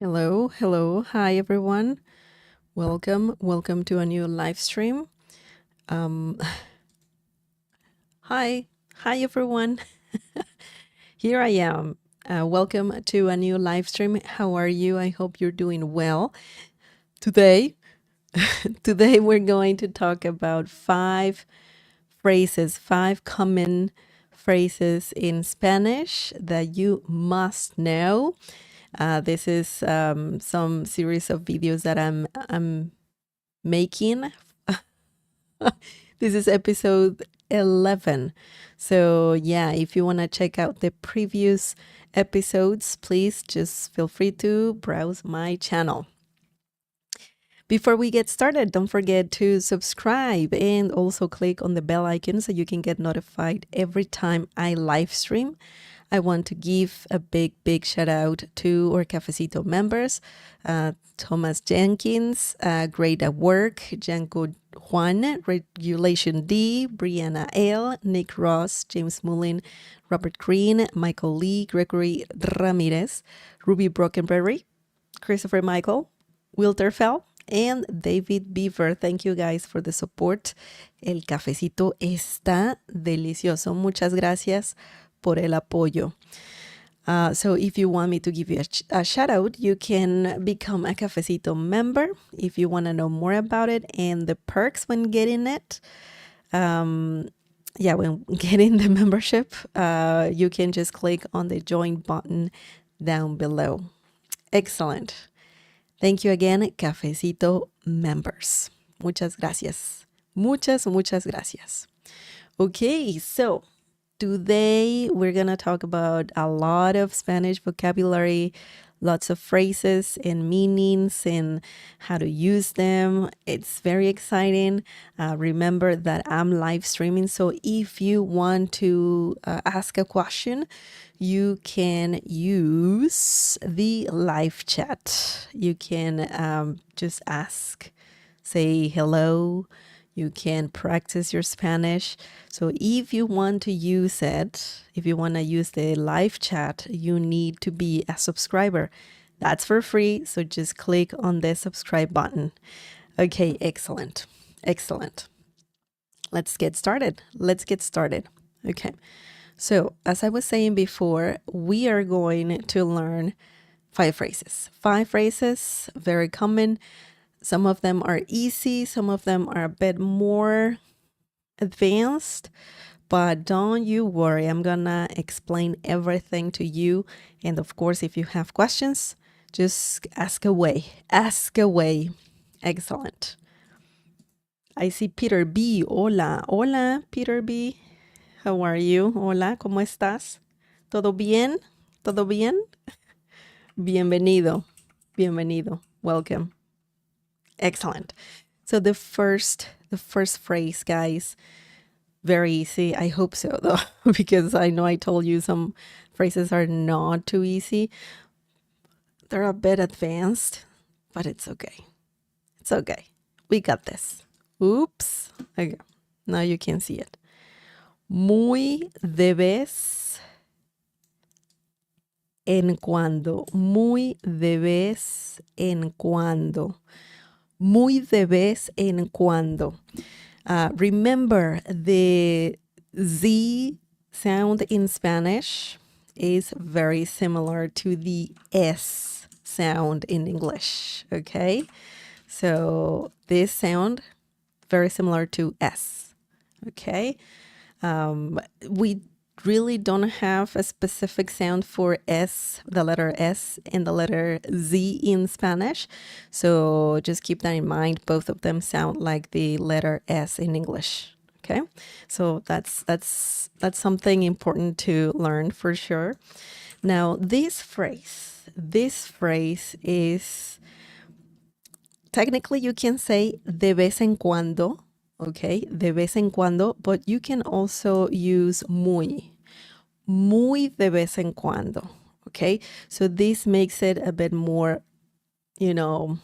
Hello, hello. Hi, everyone. Welcome to a new live stream. Um, hi, hi, everyone. Here I am. Welcome to a new live stream. How are you? I hope you're doing well. Today, today we're going to talk about five common phrases in Spanish that you must know. This is some series of videos that I'm making. This is episode 11. So, yeah, if you want to check out the previous episodes, please just feel free to browse my channel. Before we get started, don't forget to subscribe and also click on the bell icon so you can get notified every time I live stream. I want to give a big shout out to our Cafecito members, Thomas Jenkins, Great at Work, Janko Juan, Regulation D, Brianna L, Nick Ross, James Mullin, Robert Green, Michael Lee, Gregory Ramirez, Ruby Brockenberry, Christopher Michael, Wilter Fell, and David Beaver. Thank you guys for the support. El cafecito está delicioso. Muchas gracias por el apoyo. So if you want me to give you a shout out, you can become a Cafecito member if you want to know more about it and the perks when getting it. When getting the membership, you can just click on the join button down below. Excellent. Thank you again, Cafecito members. Muchas gracias. Muchas gracias. Okay, so today we're going to talk about a lot of Spanish vocabulary, lots of phrases and meanings and how to use them. It's very exciting. Remember that I'm live streaming, so if you want to ask a question, you can use the live chat. You can just ask, say hello. You can practice your Spanish. So if you want to use it, if you want to use the live chat, you need to be a subscriber. That's for free. So just click on the subscribe button. Okay, excellent. Excellent. Let's get started. Okay. So as I was saying before, we are going to learn five phrases. Five phrases, very common. Some of them are easy, some of them are a bit more advanced, but don't you worry. I'm gonna explain everything to you. And of course, if you have questions, just ask away. Ask away. Excellent. I see Peter B. Hola. Hola, Peter B. How are you? Hola, ¿cómo estás? ¿Todo bien? ¿Todo bien? Bienvenido. Bienvenido. Welcome. Excellent. So the first phrase, guys, very easy. I hope so, though, because I know I told you some phrases are not too easy. They're a bit advanced, but it's okay. It's okay. We got this. Oops. Okay. Now you can see it. Muy de vez en cuando. Muy de vez en cuando. Muy de vez en cuando. Remember, the Z sound in Spanish is very similar to the S sound in English, okay? So this sound, very similar to S, okay? We really don't have a specific sound for S, the letter S and the letter Z in Spanish. So just keep that in mind. Both of them sound like the letter S in English. Okay. So that's something important to learn for sure. Now this phrase is technically you can say de vez en cuando. Okay, de vez en cuando, but you can also use muy de vez en cuando. Okay, so this makes it a bit more, the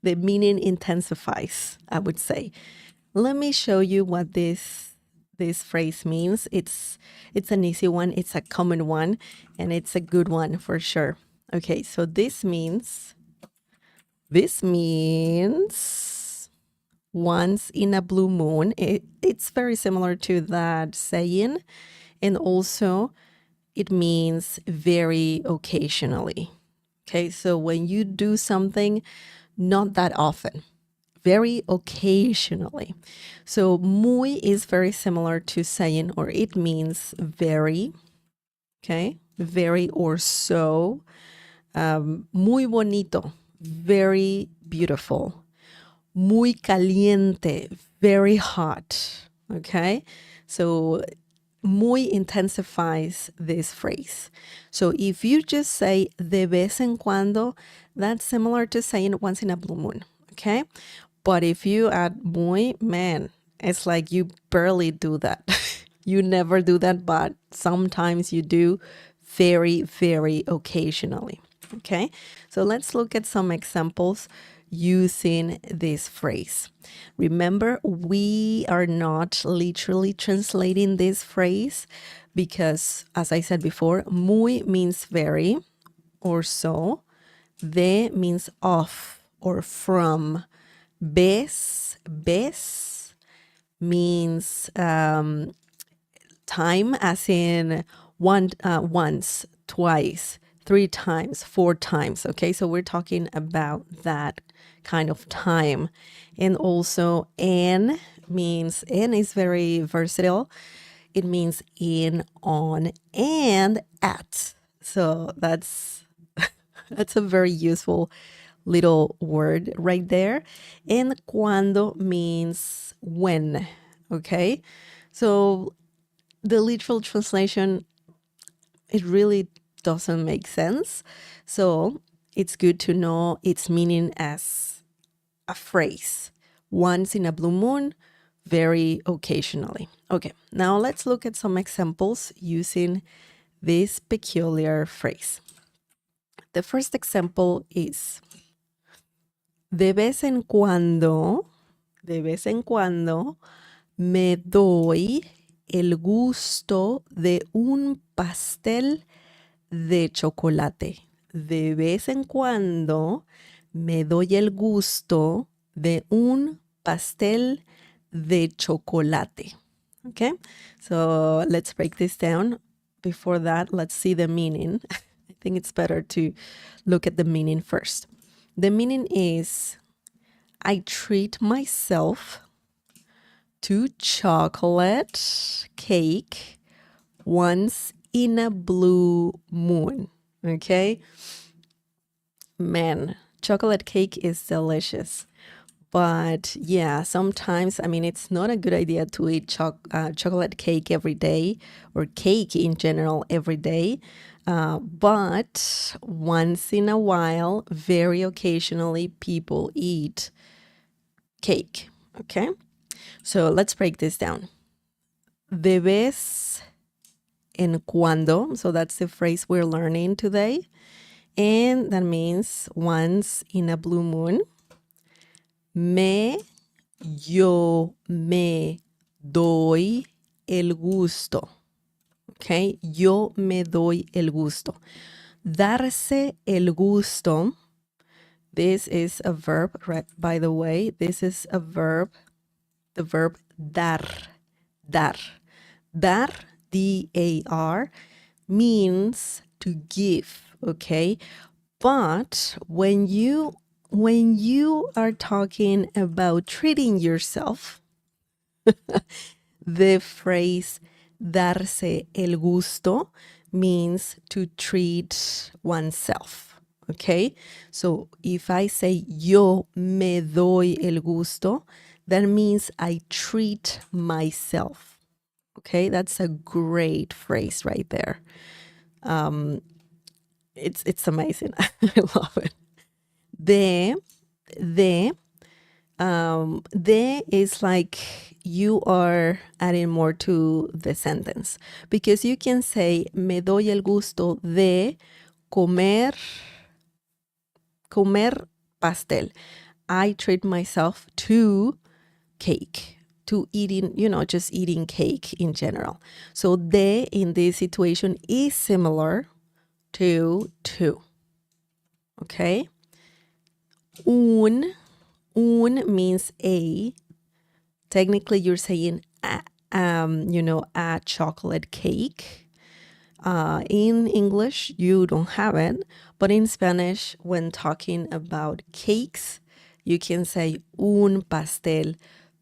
meaning intensifies, I would say. Let me show you what this phrase means. It's an easy one, it's a common one, and it's a good one for sure. Okay, so this means once in a blue moon. It's very similar to that saying. And also it means very occasionally. Okay, so when you do something not that often, very occasionally. So muy is very similar to saying, or it means very, okay, very or so. Muy bonito, very beautiful. Muy caliente, very hot, okay? So muy intensifies this phrase. So if you just say de vez en cuando, that's similar to saying once in a blue moon, okay? But if you add muy, man, it's like you barely do that. You never do that, but sometimes you do very, very occasionally, okay? So let's look at some examples using this phrase. Remember, we are not literally translating this phrase because, as I said before, muy means very or so. De means of or from. Vez means time, as in once, twice, 3 times, 4 times. Okay, so we're talking about that kind of time. And also en is very versatile. It means in, on, and at. So that's a very useful little word right there. And cuando means when, okay? So the literal translation, it really doesn't make sense. So it's good to know its meaning as a phrase. Once in a blue moon, very occasionally. Okay, now let's look at some examples using this peculiar phrase. The first example is de vez en cuando me doy el gusto de un pastel de chocolate. De vez en cuando me doy el gusto de un pastel de chocolate. Okay, so let's break this down. Before that, let's see the meaning. I think it's better to look at the meaning first. The meaning is I treat myself to chocolate cake once in a blue moon. Okay? Man, chocolate cake is delicious. But yeah, sometimes, I mean, it's not a good idea to eat chocolate cake every day or cake in general every day. But once in a while, very occasionally, people eat cake. Okay? So let's break this down. De vez en cuando. So that's the phrase we're learning today. And that means once in a blue moon. Yo me doy el gusto. Okay, yo me doy el gusto. Darse el gusto. This is a verb, right? By the way, this is a verb. The verb dar. Dar. Dar, D-A-R, means to give. Okay, but when you are talking about treating yourself, the phrase darse el gusto means to treat oneself. Okay? So if I say yo me doy el gusto, that means I treat myself. Okay? That's a great phrase right there. It's amazing. I love it. De is like you are adding more to the sentence, because you can say me doy el gusto de comer pastel. I treat myself to cake, to eating, just eating cake in general. So de in this situation is similar to. okay? Un means a. Technically, you're saying a chocolate cake. In English, you don't have it, but in Spanish, when talking about cakes, you can say un pastel,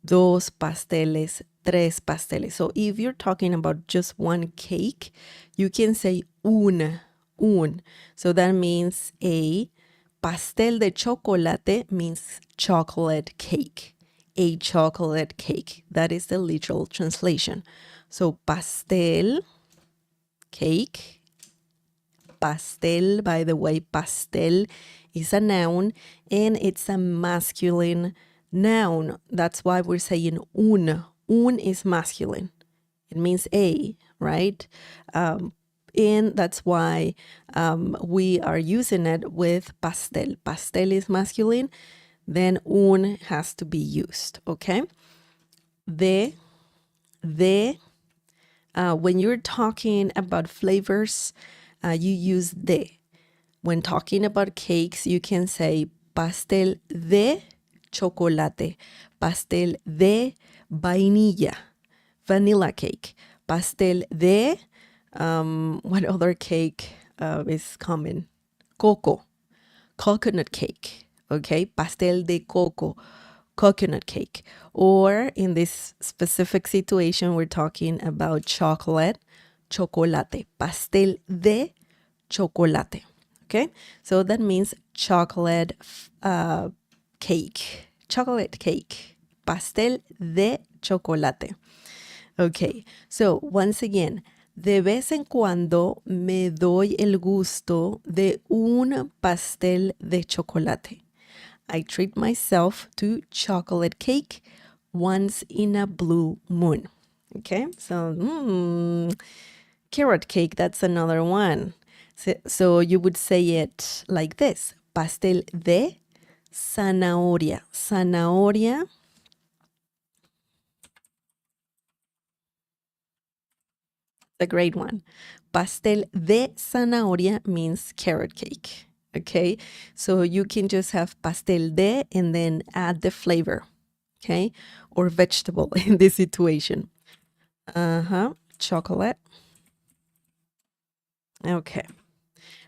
dos pasteles, tres pasteles. So if you're talking about just one cake, you can say un. So that means a pastel de chocolate means chocolate cake. A chocolate cake. That is the literal translation. So pastel, cake. Pastel, by the way, pastel is a noun and it's a masculine noun. That's why we're saying un. Un is masculine. It means a, right? And that's why we are using it with pastel. Pastel is masculine, then un has to be used, okay? When you're talking about flavors, you use de. When talking about cakes, you can say pastel de chocolate, pastel de vainilla, vanilla cake, pastel de, what other cake is common? Coco, coconut cake, okay? Pastel de coco, coconut cake. Or in this specific situation, we're talking about chocolate, chocolate, pastel de chocolate. Okay, so that means chocolate cake, pastel de chocolate. Okay, so once again, de vez en cuando me doy el gusto de un pastel de chocolate. I treat myself to chocolate cake once in a blue moon. Okay, so carrot cake, that's another one. So you would say it like this: pastel de zanahoria. Zanahoria. The great one. Pastel de zanahoria means carrot cake. Okay, so you can just have pastel de and then add the flavor, okay, or vegetable in this situation. Chocolate. Okay.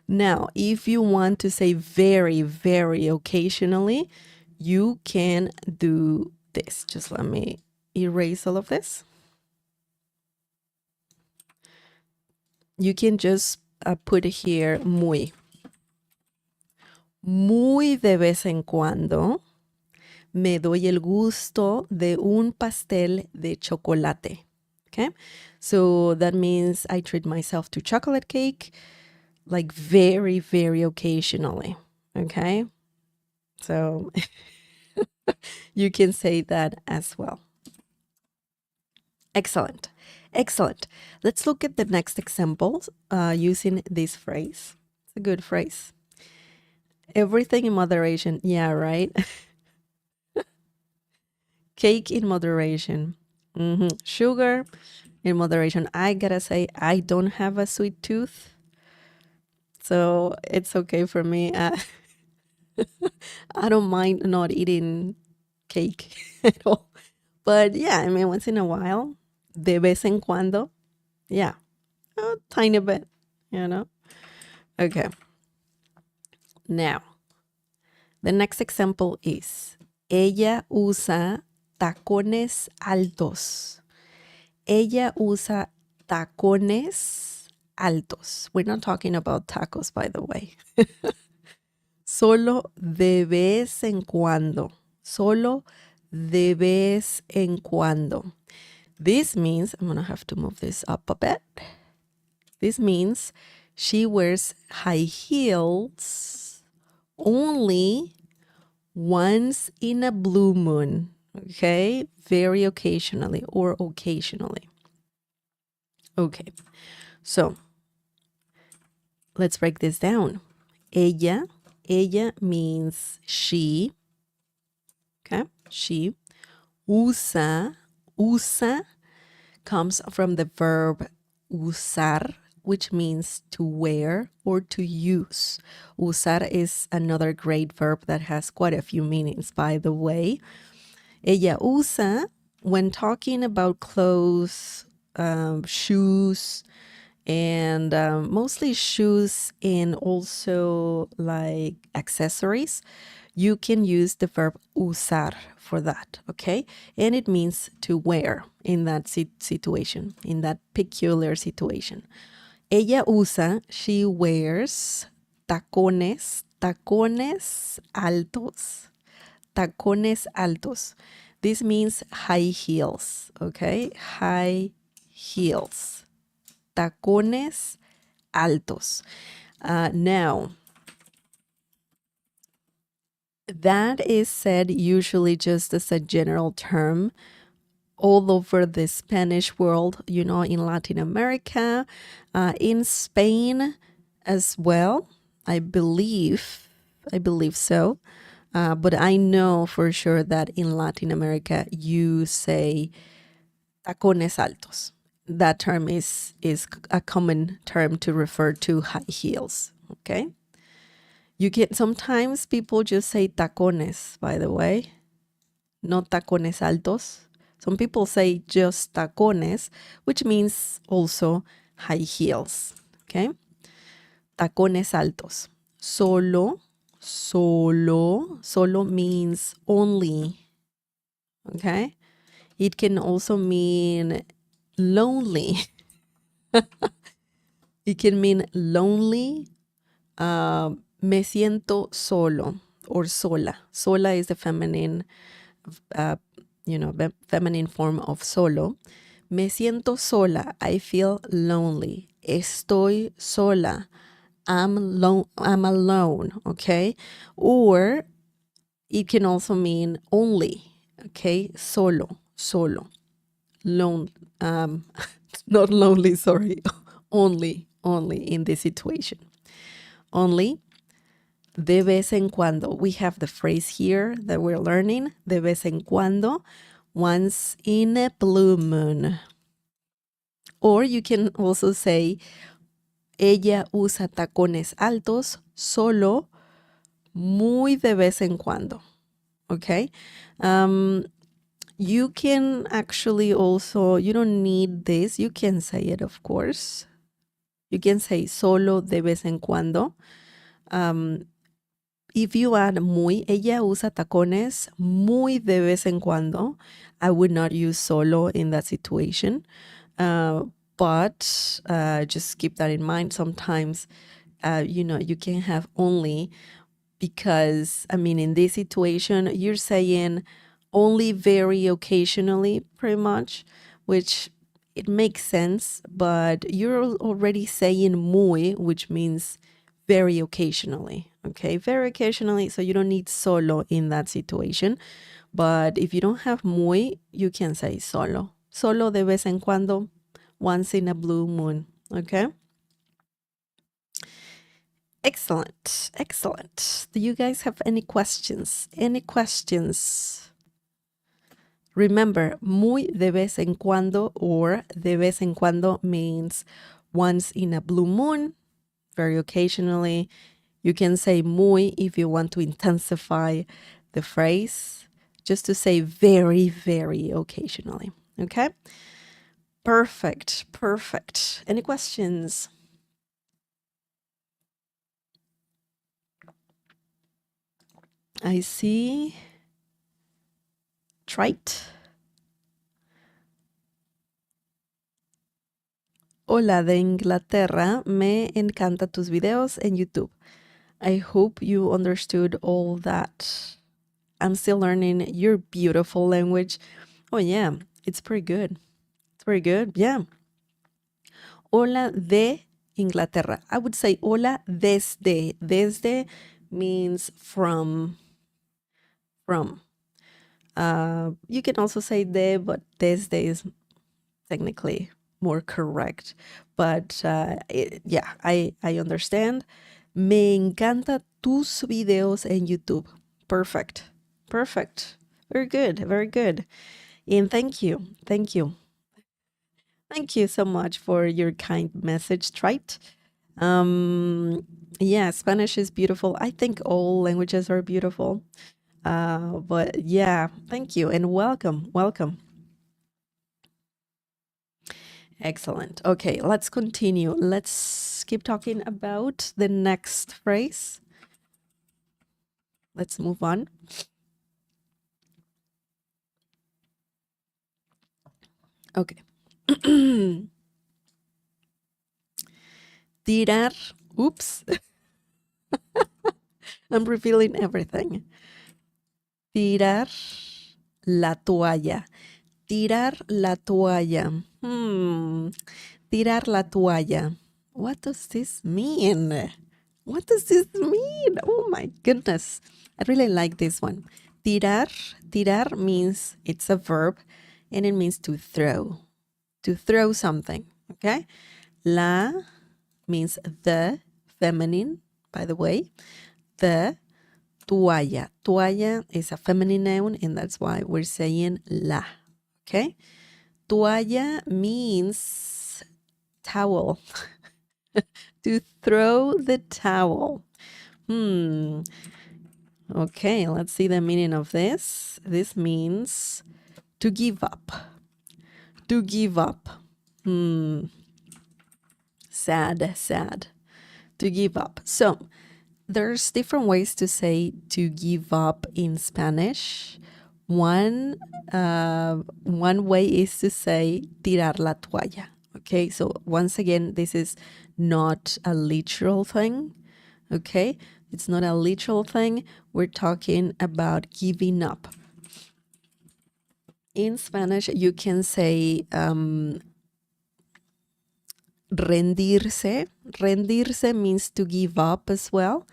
Now, if you want to say very, very occasionally, you can do this. Just let me erase all of this. You can just put here muy. Muy de vez en cuando me doy el gusto de un pastel de chocolate. Okay? So that means I treat myself to chocolate cake like very, very occasionally. Okay? So you can say that as well. Excellent. Excellent. Let's look at the next example using this phrase. It's a good phrase. Everything in moderation. Yeah, right? Cake in moderation. Sugar in moderation. I gotta say, I don't have a sweet tooth, so it's okay for me. I don't mind not eating cake at all. But yeah, I mean, once in a while, de vez en cuando, yeah, a tiny bit, you know? Okay. Now, the next example is, ella usa tacones altos. Ella usa tacones altos. We're not talking about tacos, by the way. Solo de vez en cuando. Solo de vez en cuando. This means, I'm going to have to move this up a bit. This means she wears high heels only once in a blue moon. Okay? Very occasionally or occasionally. Okay. So, let's break this down. Ella means she. Okay? She. Usa comes from the verb usar. which means to wear or to use. Usar is another great verb that has quite a few meanings, by the way. Ella usa, when talking about clothes, shoes, and mostly shoes and also like accessories, you can use the verb usar for that, okay? And it means to wear in that situation, in that peculiar situation. Ella usa, she wears tacones, tacones altos, tacones altos. This means high heels, okay? High heels. Tacones altos. Now, that is said usually just as a general term all over the Spanish world, you know, in Latin America, in Spain as well. I believe so. But I know for sure that in Latin America, you say tacones altos. That term is a common term to refer to high heels, okay? You can sometimes people just say tacones, by the way, not tacones altos. Some people say just tacones, which means also high heels, okay? Tacones altos. Solo, solo means only, okay? It can also mean lonely. It can mean lonely. Me siento solo or sola. Sola is the feminine, feminine form of solo. Me siento sola. I feel lonely. Estoy sola. I'm alone. Okay. Or it can also mean only. Okay. Solo. Lone. Not lonely. Sorry. Only in this situation. Only. De vez en cuando. We have the phrase here that we're learning. De vez en cuando. Once in a blue moon. Or you can also say, ella usa tacones altos solo muy de vez en cuando. Okay? You can actually also, you don't need this. You can say it, of course. You can say solo de vez en cuando. If you add muy, ella usa tacones muy de vez en cuando. I would not use solo in that situation. But just keep that in mind. Sometimes, you can have only because, in this situation, you're saying only very occasionally, pretty much, which it makes sense, but you're already saying muy, which means very occasionally, okay? Very occasionally, so you don't need solo in that situation. But if you don't have muy, you can say solo. Solo de vez en cuando, once in a blue moon, okay? Excellent, excellent. Do you guys have any questions? Any questions? Remember, muy de vez en cuando or de vez en cuando means once in a blue moon, very occasionally. You can say muy if you want to intensify the phrase, just to say very, very occasionally. Okay? Perfect, perfect. Any questions? I see. Trite. Hola de Inglaterra, me encanta tus videos en YouTube. I hope you understood all that. I'm still learning your beautiful language. Oh yeah, it's pretty good. It's pretty good, yeah. Hola de Inglaterra. I would say hola desde. Desde means from. You can also say de, but desde is technically more correct. But I understand. Me encanta tus videos en YouTube. Perfect. Perfect. Very good. Very good. And thank you. Thank you. Thank you so much for your kind message, Trite. Yeah, Spanish is beautiful. I think all languages are beautiful. But yeah, thank you and welcome. Welcome. Excellent. Okay, let's continue. Let's keep talking about the next phrase. Let's move on. Okay. Tirar. Oops. I'm revealing everything. Tirar la toalla. Tirar la toalla. Tirar la toalla. What does this mean? What does this mean? Oh my goodness. I really like this one. Tirar. Tirar means it's a verb and it means to throw. To throw something. Okay? La means the, feminine, by the way. The toalla. Toalla is a feminine noun, and that's why we're saying la. Okay? Toalla means towel. To throw the towel. Okay, let's see the meaning of this. This means to give up. To give up. Sad, sad. To give up. So, there's different ways to say to give up in Spanish. One way is to say tirar la toalla. Okay, so once again, this is not a literal thing. Okay, it's not a literal thing. We're talking about giving up. In Spanish, you can say rendirse. Rendirse means to give up as well.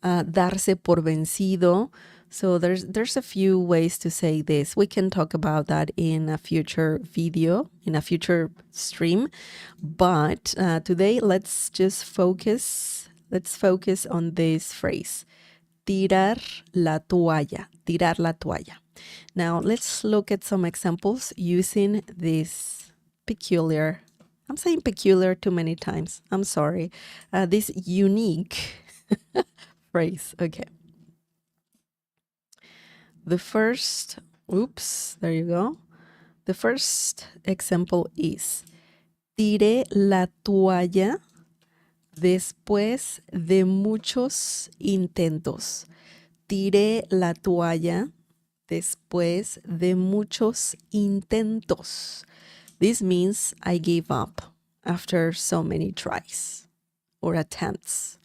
Darse por vencido. So there's a few ways to say this. We can talk about that in a future video, in a future stream. But today, let's just focus. Let's focus on this phrase. Tirar la toalla. Tirar la toalla. Now, let's look at some examples using this peculiar, I'm saying peculiar too many times. I'm sorry. This unique phrase. Okay. The first, oops, there you go. The first example is, tiré la toalla después de muchos intentos. Tiré la toalla después de muchos intentos. This means I gave up after so many tries or attempts.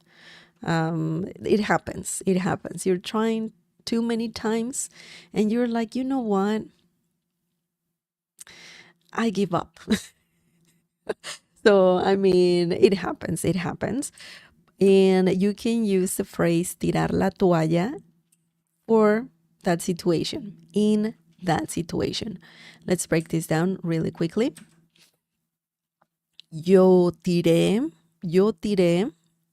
It happens. It happens. You're trying too many times and you're like, you know what? I give up. So, I mean, it happens. It happens. And you can use the phrase tirar la toalla for that situation, in that situation. Let's break this down really quickly. Yo tiré.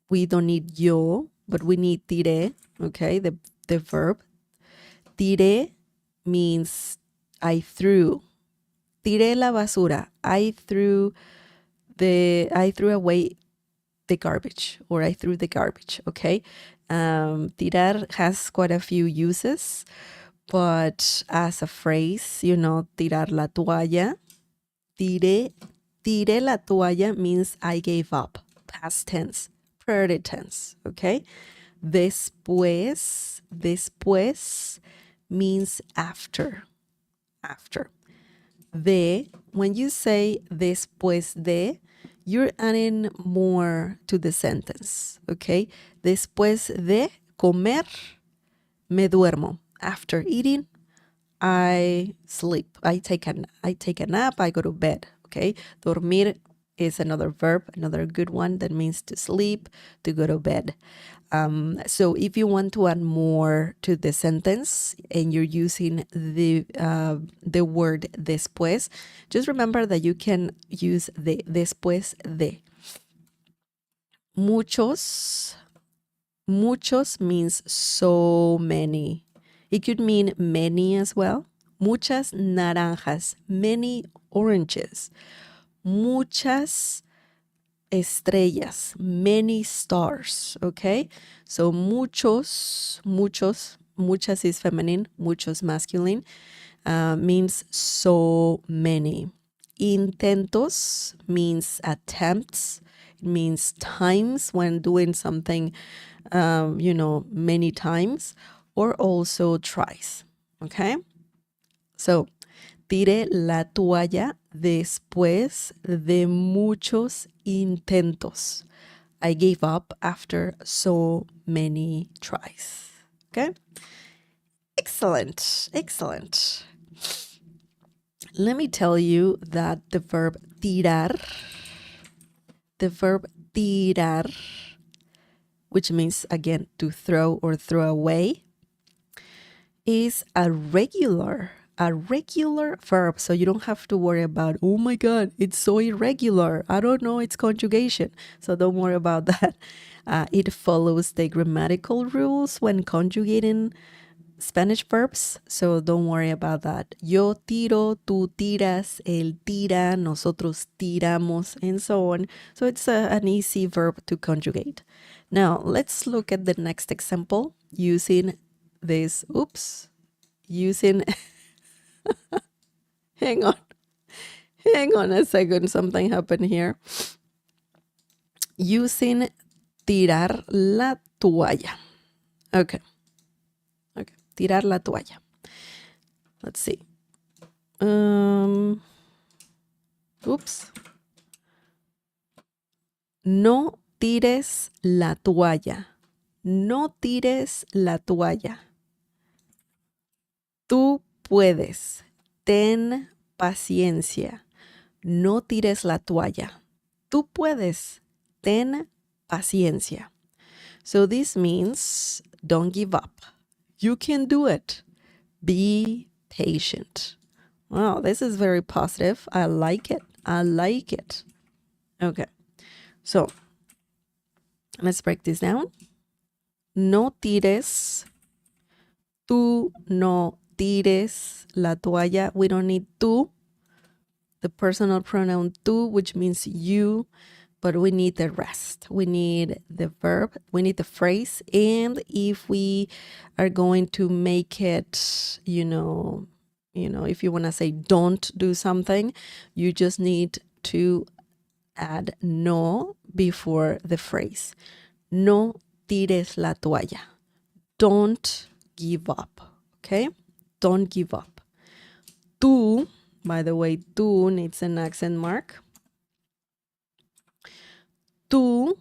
We don't need yo, but we need tiré, okay, the verb. Tiré means I threw. Tiré la basura. I threw away the garbage, or I threw the garbage, okay? Tirar has quite a few uses, but as a phrase, tirar la toalla. Tiré la toalla means I gave up. Past tense, priority tense, okay? Después means after. When you say después de, you're adding more to the sentence, okay? Después de comer, me duermo. After eating, I sleep. I take a nap, I go to bed, okay? Dormir is another verb, another good one that means to sleep, to go to bed. So if you want to add more to the sentence and you're using the word después, just remember that you can use the después de. Muchos means so many. It could mean many as well. Muchas naranjas, many oranges. muchas estrellas, many stars, okay? So muchos, muchas is feminine, muchos masculine, means so many. Intentos means attempts, it means times when doing something, many times, or also tries, okay? So, tiré la toalla después de muchos intentos. I gave up after so many tries. Okay? Excellent. Excellent. Let me tell you that the verb tirar, which means again to throw or throw away, is a regular verb. So you don't have to worry about, oh my God, it's so irregular, I don't know its conjugation. So don't worry about that. It follows the grammatical rules when conjugating Spanish verbs. So don't worry about that. Yo tiro, tú tiras, él tira, nosotros tiramos, and so on. So it's an easy verb to conjugate. Now let's look at the next example using this, using hang on a second, something happened here. Using tirar la toalla. Okay, tirar la toalla. Let's see. No tires la toalla. No tires la toalla. Tú puedes. Ten paciencia. No tires la toalla. Tú puedes. Ten paciencia. So this means don't give up. You can do it. Be patient. Wow, this is very positive. I like it. Okay. So let's break this down. No tires. Tú no tires la toalla. We don't need tú, the personal pronoun tú, which means you, but we need the rest. We need the verb, we need the phrase, and if we are going to make it, if you want to say don't do something, you just need to add no before the phrase. No tires la toalla. Don't give up, okay? Don't give up. Tú, by the way, tú needs an accent mark. Tú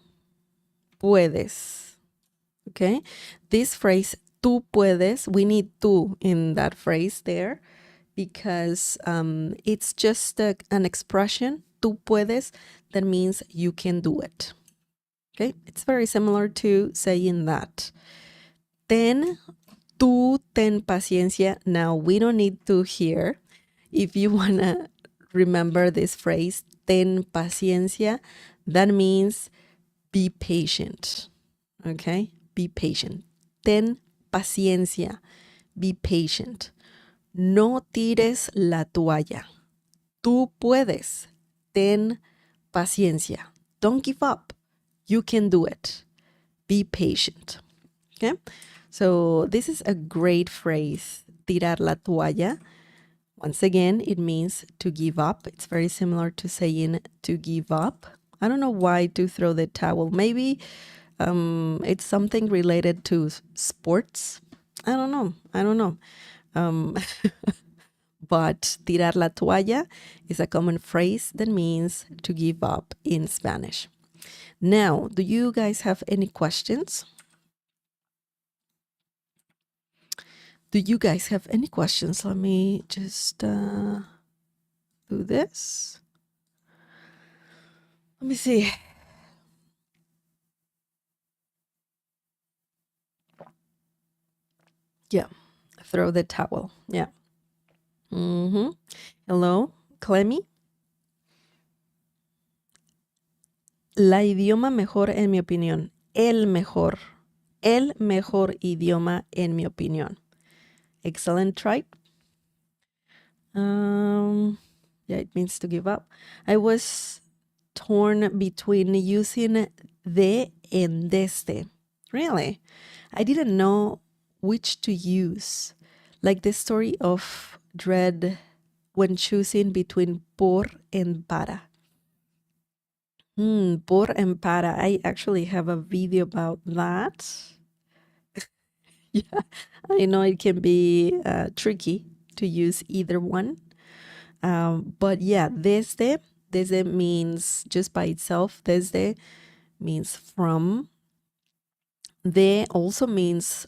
puedes, okay? This phrase, tú puedes, we need tú in that phrase there because it's just an expression, tú puedes, that means you can do it, okay? It's very similar to saying that. Tú ten paciencia. Now, we don't need to here. If you want to remember this phrase, ten paciencia, that means be patient, okay? Be patient. Ten paciencia. Be patient. No tires la toalla. Tú puedes. Ten paciencia. Don't give up. You can do it. Be patient, okay? So this is a great phrase, tirar la toalla. Once again, it means to give up. It's very similar to saying to give up. I don't know why to throw the towel. Maybe it's something related to sports. I don't know. But tirar la toalla is a common phrase that means to give up in Spanish. Now, do you guys have any questions? Do you guys have any questions? Let me just do this. Let me see. Yeah, throw the towel. Yeah. Hello, Clemmy. La idioma mejor en mi opinión. El mejor idioma en mi opinión. Excellent try. Yeah, it means to give up. I was torn between using de and desde. Really? I didn't know which to use. Like the story of dread when choosing between por and para. Por and para. I actually have a video about that. Yeah, I know it can be tricky to use either one. But yeah, desde means just by itself. Desde means from. De also means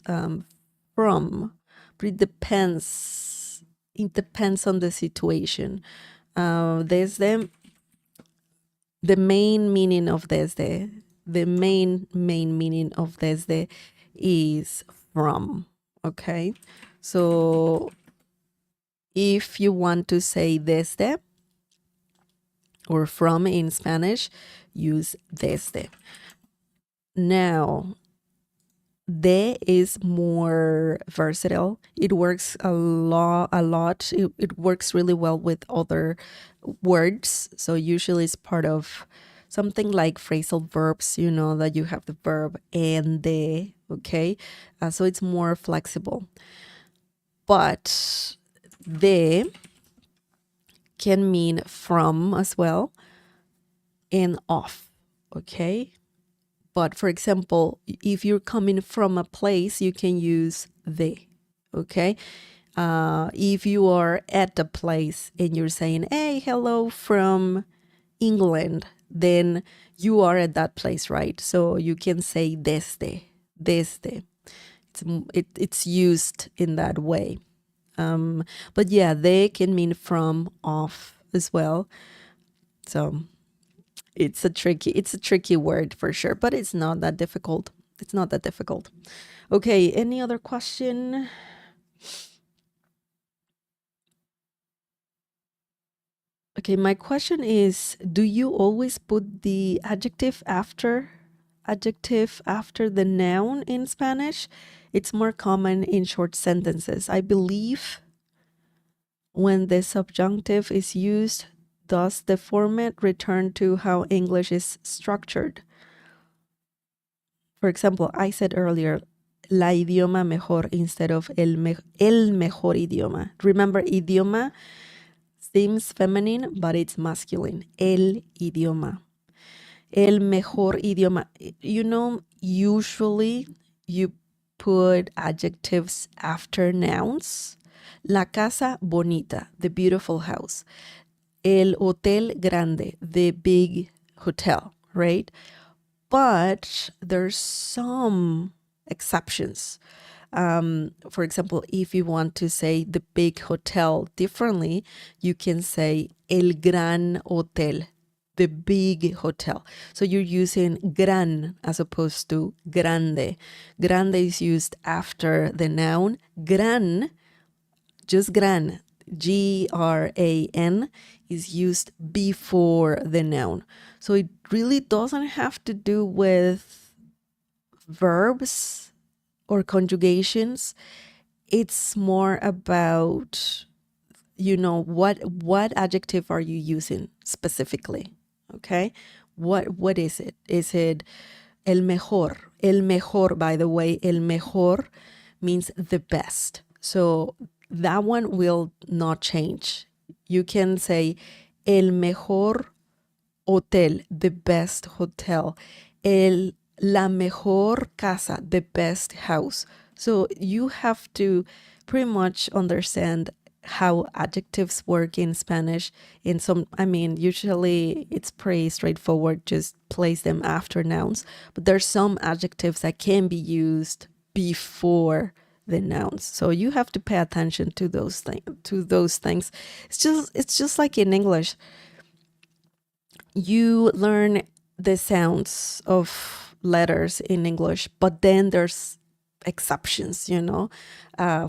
from, but it depends. It depends on the situation. Desde, the main meaning of desde, the main meaning of desde is from. Okay, so if you want to say desde or from in Spanish, use desde. Now, de is more versatile. It works a lot. It works really well with other words. So usually it's part of something like phrasal verbs, that you have the verb and de, okay? So it's more flexible. But de can mean from as well and off, okay? But for example, if you're coming from a place, you can use de, okay? If you are at a place and you're saying, hey, hello from England, then you are at that place, right? So you can say desde. It's used in that way. But yeah, they can mean from, off as well. So it's a tricky word for sure, but it's not that difficult. Okay, any other question? Okay, my question is, do you always put the adjective after the noun in Spanish? It's more common in short sentences. I believe when the subjunctive is used, does the format return to how English is structured? For example, I said earlier, la idioma mejor instead of el mejor idioma. Remember, idioma seems feminine, but it's masculine. El idioma. El mejor idioma. Usually you put adjectives after nouns. La casa bonita, the beautiful house. El hotel grande, the big hotel, right? But there's some exceptions. For example, if you want to say the big hotel differently, you can say el gran hotel, the big hotel. So you're using gran as opposed to grande. Grande is used after the noun. Gran, just gran, Gran, is used before the noun. So it really doesn't have to do with verbs or conjugations. It's more about, what adjective are you using specifically? Okay. What is it? Is it el mejor? El mejor, by the way, el mejor means the best. So that one will not change. You can say el mejor hotel, the best hotel. La mejor casa, the best house. So you have to pretty much understand how adjectives work in Spanish. Usually it's pretty straightforward, just place them after nouns. But there's some adjectives that can be used before the nouns. So you have to pay attention to those things. It's just like in English. You learn the sounds of letters in English, but then there's exceptions,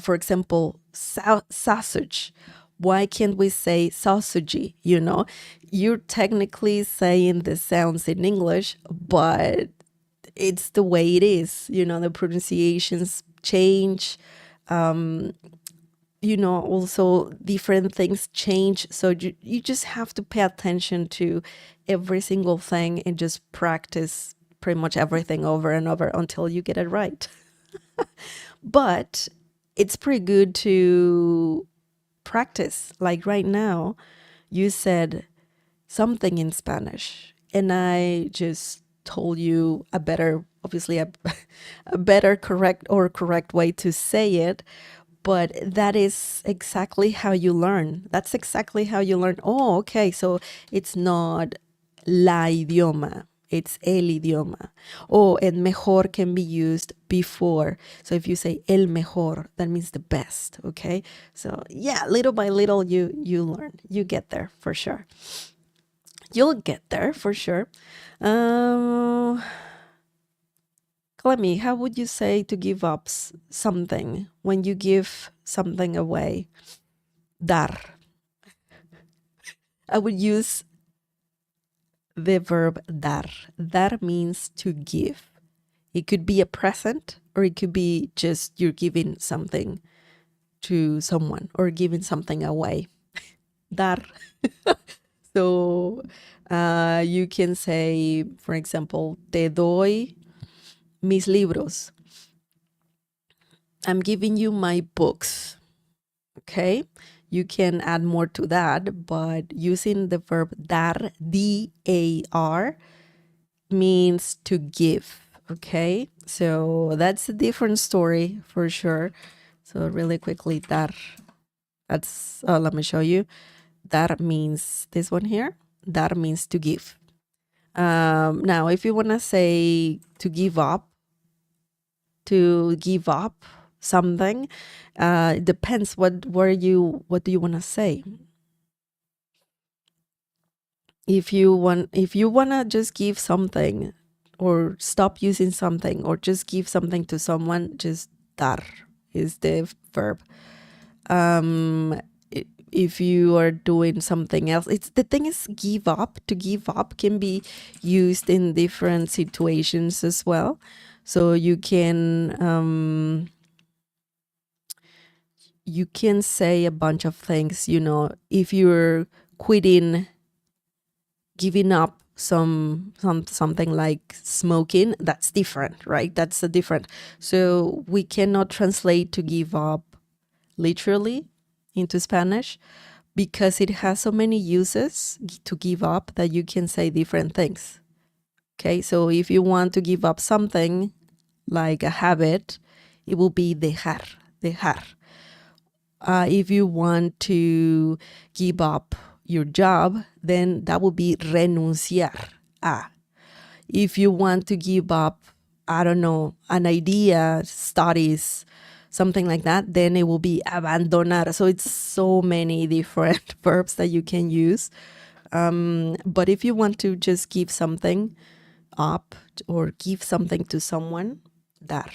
For example, sausage. Why can't we say sausage? You're technically saying the sounds in English, but it's the way it is. The pronunciations change. also different things change. So you just have to pay attention to every single thing and just practice pretty much everything over and over until you get it right. But it's pretty good to practice. Like right now, you said something in Spanish, and I just told you a better, obviously, a better correct way to say it. But that is exactly how you learn. That's exactly how you learn. Oh, okay. So it's not la idioma, it's el idioma. Oh, and mejor can be used before. So if you say el mejor, that means the best. Okay. So yeah, little by little, you learn. You get there for sure. You'll get there for sure. Clemmy, how would you say to give up something when you give something away? Dar. I would use the verb dar. Dar means to give. It could be a present, or it could be just you're giving something to someone or giving something away. Dar. So you can say, for example, te doy mis libros. I'm giving you my books. Okay. You can add more to that, but using the verb dar, D-A-R, means to give. Okay. So that's a different story for sure. So really quickly, dar, that's, let me show you. Dar means this one here. Dar means to give. Now, if you want to say to give up something, it depends what do you want to say. If you want to just give something or stop using something or just give something to someone, just dar is the verb. If you are doing something else, the thing is, to give up can be used in different situations as well. So you can say a bunch of things, if you're giving up something like smoking, that's different, right? That's a different. So we cannot translate to give up literally into Spanish because it has so many uses to give up that you can say different things. Okay, so if you want to give up something like a habit, it will be dejar. If you want to give up your job, then that would be renunciar. If you want to give up, I don't know, an idea, studies, something like that, then it will be abandonar. So it's so many different verbs that you can use. But if you want to just give something up or give something to someone, dar.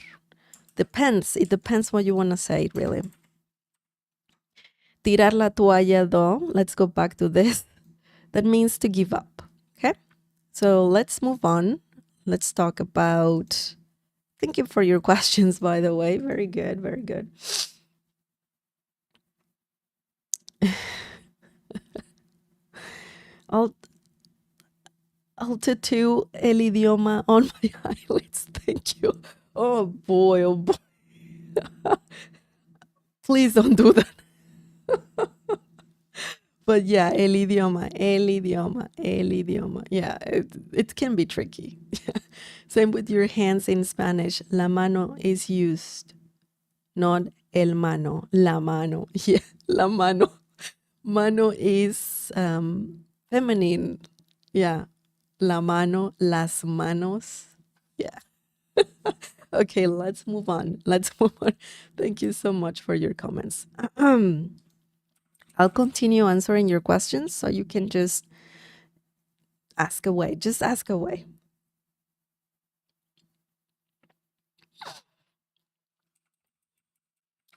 Depends. It depends what you want to say, really. Tirar la toalla, though, let's go back to this. That means to give up. Okay? So let's move on. Let's talk about. Thank you for your questions, by the way. Very good, very good. I'll tattoo el idioma on my eyelids. Thank you. Oh boy, oh boy. Please don't do that. But yeah, el idioma. Yeah, it can be tricky. Same with your hands in Spanish. La mano is used, not el mano. La mano. Yeah, la mano. Mano is feminine. Yeah. La mano, las manos. Yeah. Okay, let's move on. Thank you so much for your comments. I'll continue answering your questions so you can just ask away. Just ask away.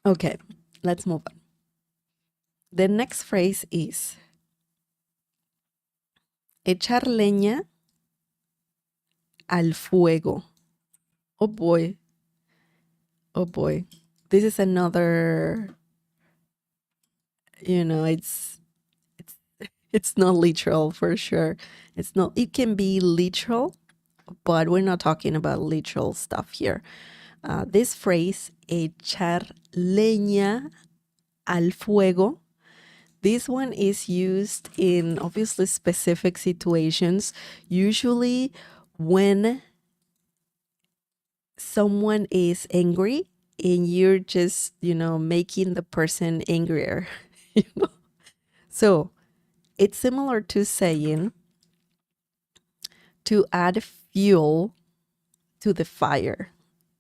Okay, let's move on. The next phrase is echar leña al fuego. Oh boy. Oh boy. This is another you know, it's it's not literal for sure. It's not. It can be literal, but we're not talking about literal stuff here. This phrase, echar leña al fuego, this one is used in obviously specific situations, usually when someone is angry and you're just, making the person angrier. you know? So it's similar to saying to add fuel to the fire.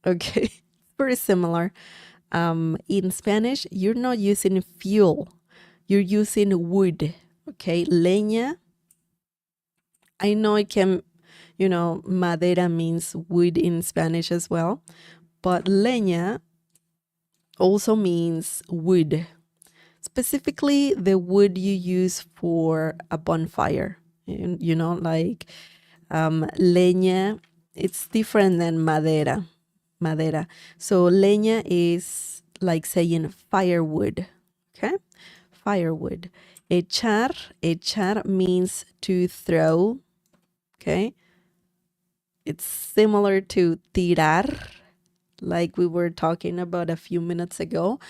Okay, it's very similar. In Spanish, you're not using fuel, you're using wood. Okay, leña. I know it can, madera means wood in Spanish as well, but leña also means wood, specifically the wood you use for a bonfire. Like leña, it's different than madera. Madera. So leña is like saying firewood. Okay, firewood. Echar means to throw. Okay, it's similar to tirar, like we were talking about a few minutes ago.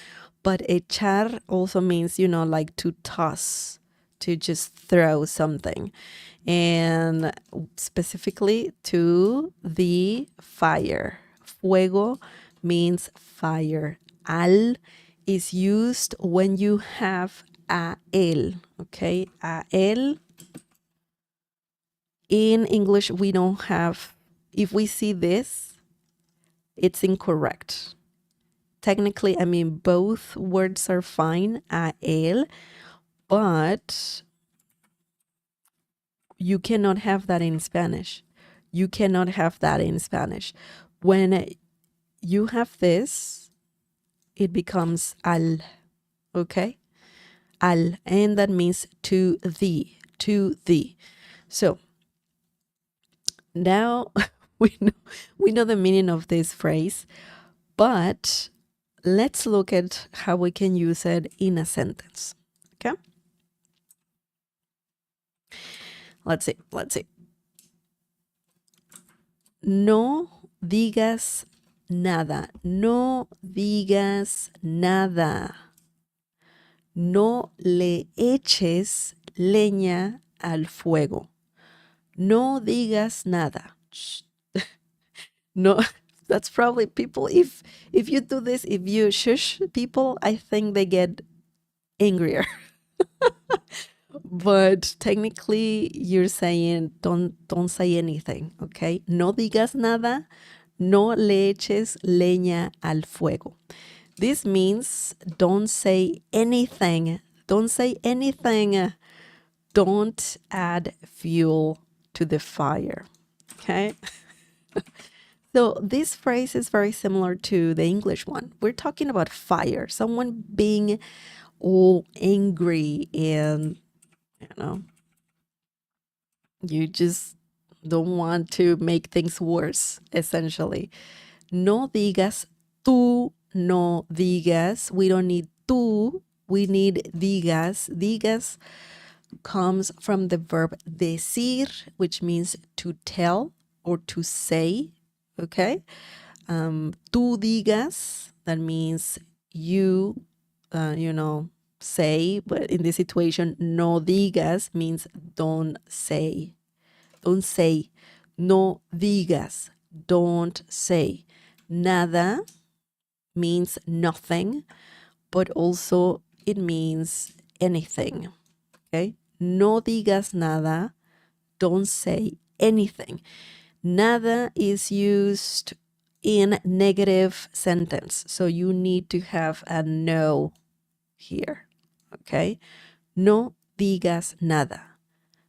But echar also means, like to toss, to just throw something. And specifically to the fire. Fuego means fire. Al is used when you have a el, okay? A el. In English, we don't have, if we see this, it's incorrect. Technically, I mean, both words are fine, a el, but you cannot have that in Spanish. You cannot have that in Spanish. When you have this, it becomes al, okay? Al, and that means to thee, to thee. So now we know the meaning of this phrase, but let's look at how we can use it in a sentence, okay? Let's see. No digas nada. No digas nada. No le eches leña al fuego. No digas nada. Shh. No, that's probably people. If you do this, if you shush people, I think they get angrier. But technically, you're saying don't say anything, okay? No digas nada, no le eches leña al fuego. This means don't say anything. Don't say anything. Don't add fuel to the fire, okay? So this phrase is very similar to the English one. We're talking about fire, someone being all angry and you just don't want to make things worse, essentially. No digas, tú no digas. We don't need tú, we need digas. Digas comes from the verb decir, which means to tell or to say, okay? Tú digas, that means you, say, but in this situation, no digas means don't say. Don't say. No digas, don't say. Nada means nothing, but also it means anything, okay? No digas nada, don't say anything. Nada is used in negative sentence, so you need to have a no here, okay? No digas nada.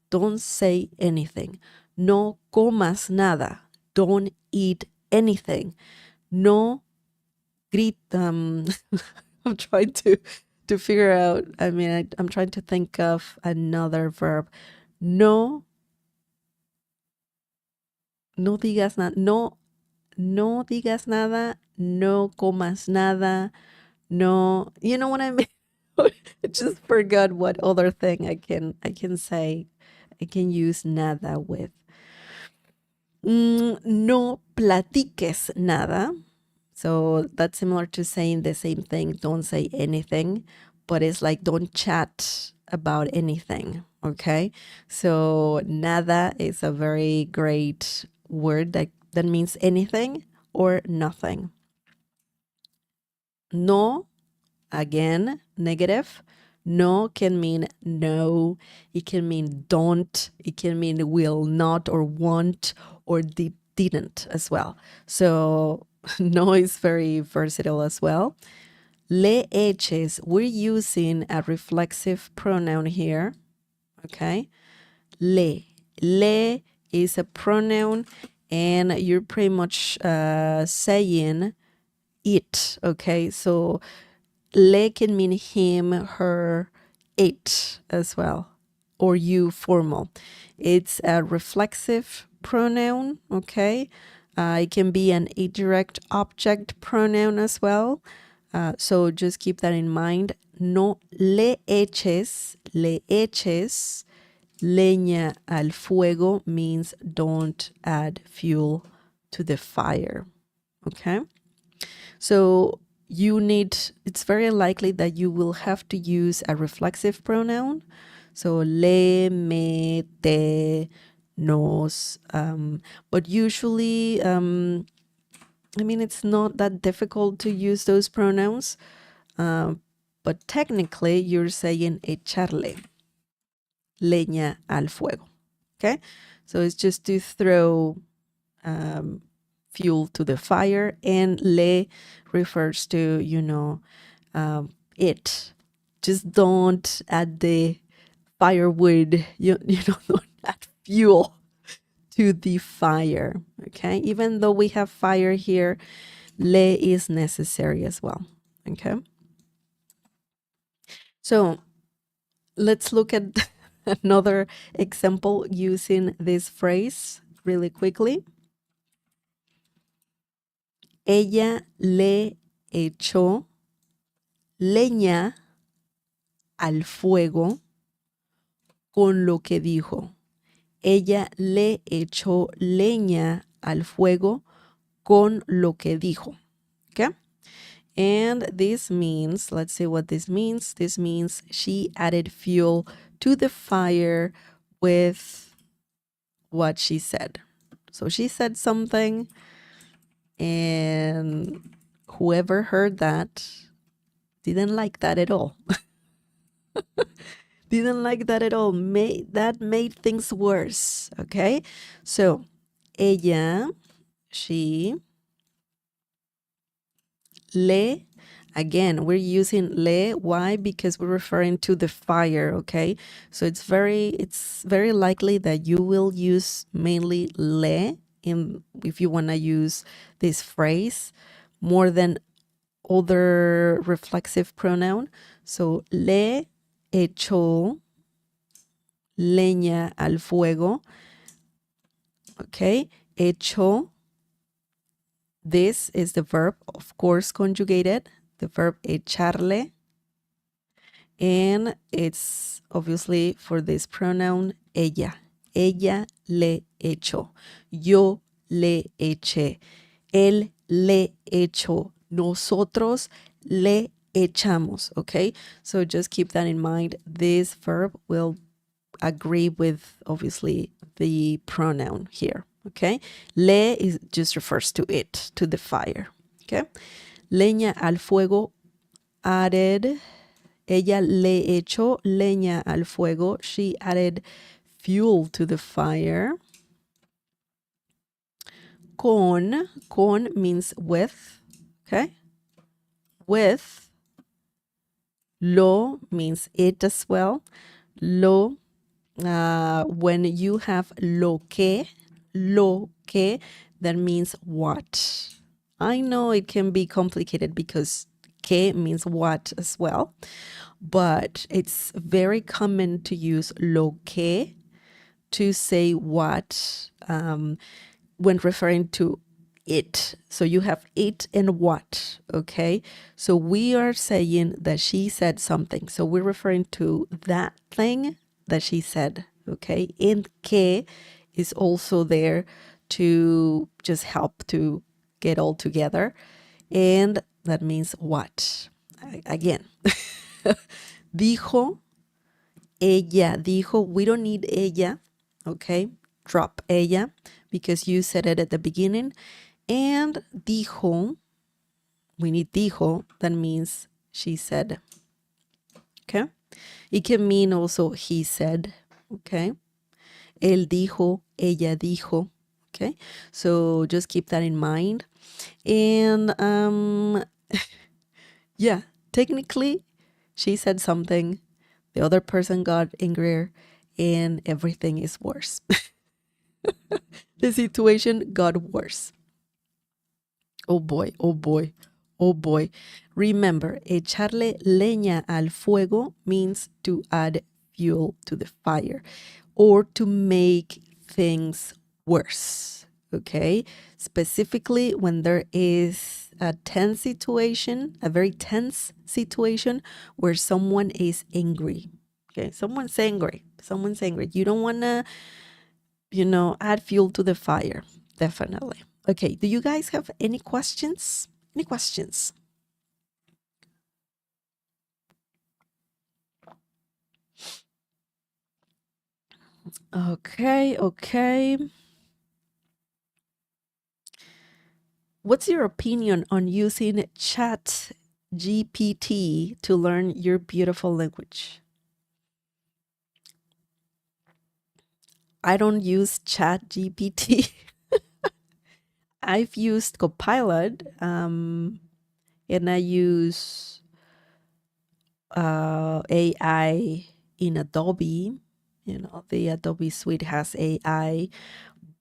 Don't say anything. No comas nada. Don't eat anything. No grit. I'm trying to figure out. I mean, I'm trying to think of another verb. No. No digas nada. No digas nada. No comas nada. No. You know what I mean? I just forgot what other thing I can say. I can use nada with. No platiques nada. So that's similar to saying the same thing. Don't say anything, but it's like don't chat about anything. Okay. So nada is a very great word that means anything or nothing. No, again, negative. No can mean no. It can mean don't. It can mean will not or won't or didn't as well. So no is very versatile as well. Le eches, we're using a reflexive pronoun here. Okay. Le. Le is a pronoun and you're pretty much saying it. Okay. So le can mean him, her, it as well, or you formal. It's a reflexive pronoun, okay? It can be an indirect object pronoun as well. So just keep that in mind. No le eches, leña al fuego means don't add fuel to the fire, okay? So it's very likely that you will have to use a reflexive pronoun. So le, me, te, nos. But usually, it's not that difficult to use those pronouns. But technically, you're saying echarle leña al fuego. Okay? So it's just to throw fuel to the fire, and le refers to it. Just don't add the firewood, don't add fuel to the fire. Okay, even though we have fire here, le is necessary as well. Okay, so let's look at another example using this phrase really quickly. Ella le echó leña al fuego con lo que dijo. Ella le echó leña al fuego con lo que dijo. Okay? And this means, let's see what this means. This means she added fuel to the fire with what she said. So she said something, and whoever heard that didn't like that at all. Didn't like that at all. That made things worse. Okay. So, ella, she, le, again, we're using le. Why? Because we're referring to the fire. Okay. So it's very likely that you will use mainly le if you want to use this phrase more than other reflexive pronoun. So le echó leña al fuego. Okay, echó. This is the verb, of course, conjugated, the verb echarle. And it's obviously for this pronoun ella. Ella le echó. Yo le eché. Él le echó. Nosotros le echamos. Okay, so just keep that in mind. This verb will agree with obviously the pronoun here. Okay, le just refers to it, to the fire. Okay, leña al fuego added. Ella le echó leña al fuego. She added fuel to the fire. Con means with. Okay, with. Lo means it as well. Lo, when you have lo que, that means what. I know it can be complicated because que means what as well, but it's very common to use lo que to say what when referring to it. So you have it and what, okay? So we are saying that she said something. So we're referring to that thing that she said, okay? And que is also there to just help to get all together. And that means what? Again, dijo, ella dijo. We don't need ella, okay? Drop ella because you said it at the beginning. And dijo, we need dijo, that means she said, okay? It can mean also he said, okay? Él dijo, ella dijo, okay? So just keep that in mind. And yeah, technically she said something, the other person got angrier, and everything is worse. The situation got worse. Oh boy, oh boy, oh boy. Remember, echarle leña al fuego means to add fuel to the fire or to make things worse, okay? Specifically when there is a tense situation, a very tense situation where someone is angry, okay? Someone's angry. You don't want to, add fuel to the fire, definitely. Okay, do you guys have any questions? Any questions? Okay. What's your opinion on using Chat GPT to learn your beautiful language? I don't use Chat GPT. I've used Copilot, and I use AI in Adobe. The Adobe suite has AI,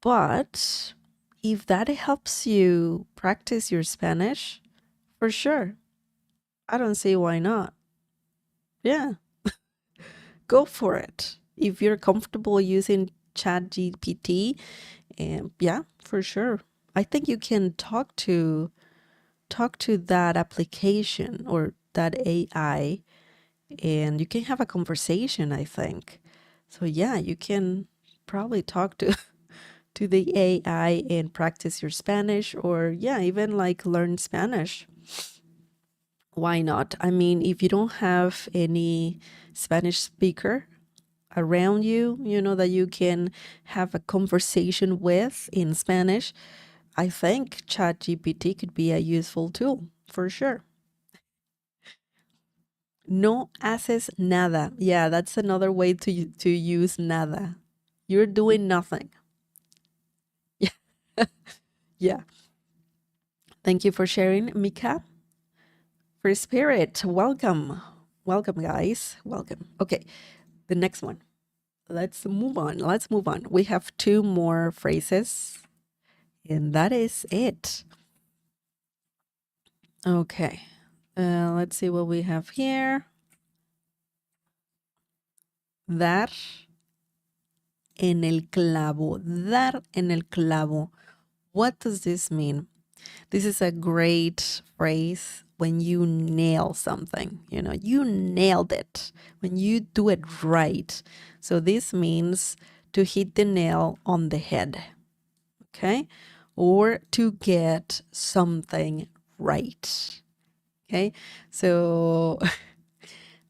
but if that helps you practice your Spanish, for sure. I don't see why not. Yeah, go for it. If you're comfortable using Chat GPT, yeah, for sure. I think you can talk to that application or that AI, and you can have a conversation, I think. So yeah, you can probably talk to to the AI and practice your Spanish, or yeah, even like learn Spanish. Why not? I mean, if you don't have any Spanish speaker around you, that you can have a conversation with in Spanish, I think ChatGPT could be a useful tool for sure. No haces nada. Yeah, that's another way to use nada. You're doing nothing. Yeah. Yeah. Thank you for sharing, Mika. Free Spirit, welcome. Welcome, guys. Welcome. Okay, the next one. Let's move on. We have two more phrases, and that is it. Okay, let's see what we have here. Dar en el clavo. Dar en el clavo. What does this mean? This is a great phrase when you nail something, you nailed it, when you do it right. So this means to hit the nail on the head, okay? Or to get something right, okay? So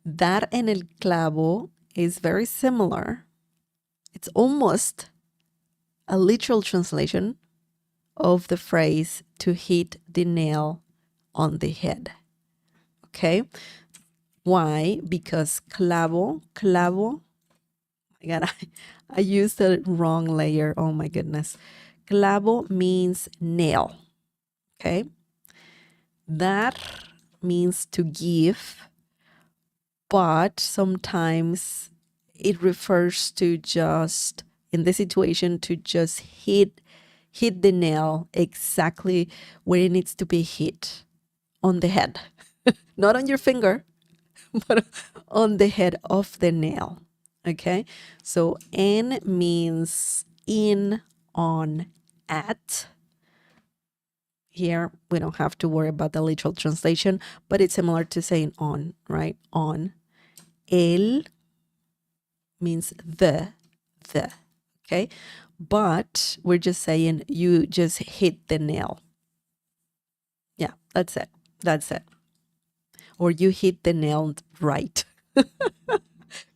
dar en el clavo is very similar. It's almost a literal translation of the phrase to hit the nail on the head. Okay. Why? Because clavo, I got I used the wrong layer. Oh my goodness. Clavo means nail. Okay. Dar means to give, but sometimes it refers to just, in this situation, to just hit the nail exactly where it needs to be hit, on the head. Not on your finger, but on the head of the nail. Okay, so en means in, on, at. Here, we don't have to worry about the literal translation, but it's similar to saying on, right? On. El means the, okay? But we're just saying you just hit the nail. Yeah, that's it. That's it. Or you hit the nail right.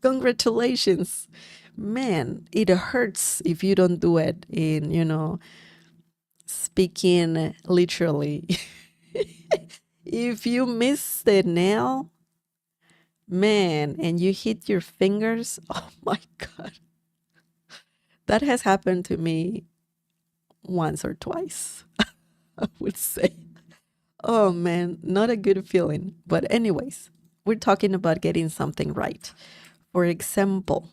Congratulations. Man, it hurts if you don't do it in, speaking literally. If you miss the nail, man, and you hit your fingers, oh my God. That has happened to me once or twice, I would say. Oh man, not a good feeling. But anyways, we're talking about getting something right. For example,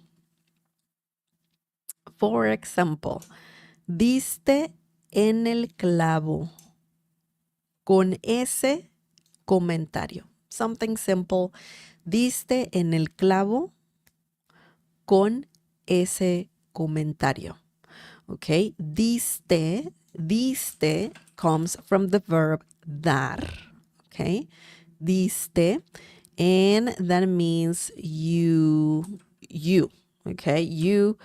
diste en el clavo con ese comentario. Something simple. Diste en el clavo con ese comentario. Okay, diste comes from the verb dar. Okay, diste, and that means you, okay, you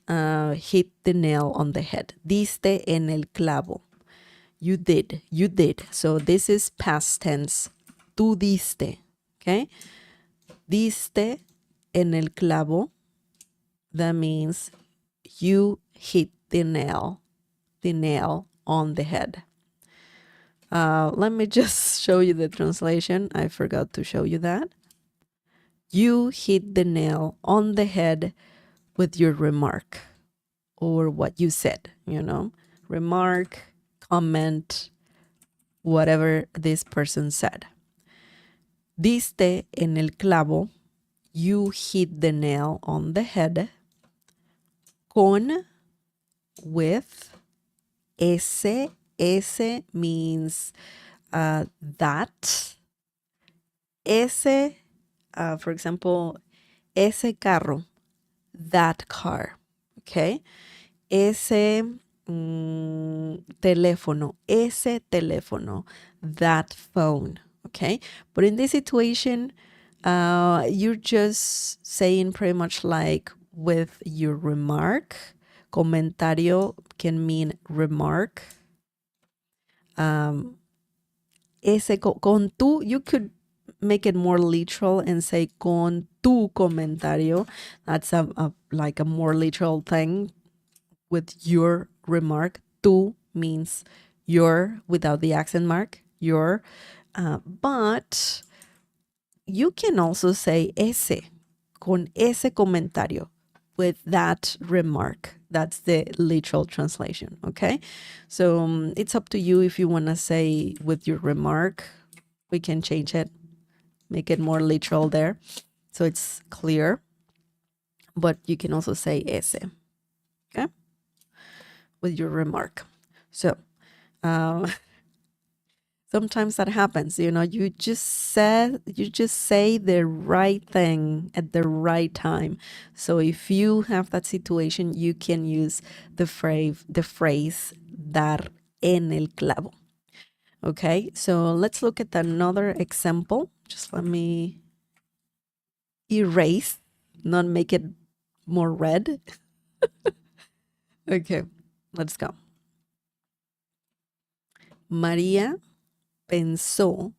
hit the nail on the head. Diste en el clavo. You did. So this is past tense. Tú diste. Okay, diste en el clavo. That means you hit the nail on the head. Let me just show you the translation. I forgot to show you that. You hit the nail on the head with your remark or what you said, remark, comment, whatever this person said. Diste en el clavo. You hit the nail on the head. Con, with. Ese means that. Ese, for example, ese carro, that car, okay? Ese teléfono, ese teléfono, that phone, okay? But in this situation, you're just saying pretty much like with your remark. Comentario can mean remark. Ese con tu, you could make it more literal and say con tu comentario. That's like a more literal thing with your remark. Tu means your without the accent mark, your. But you can also say ese, con ese comentario, with that remark. That's the literal translation, okay? So it's up to you if you want to say with your remark. We can change it, make it more literal there so it's clear. But you can also say ese, okay? With your remark. So sometimes that happens, you just say the right thing at the right time. So if you have that situation, you can use the phrase dar en el clavo. Okay, so let's look at another example. Just let me erase, not make it more red. Okay, let's go. María pensó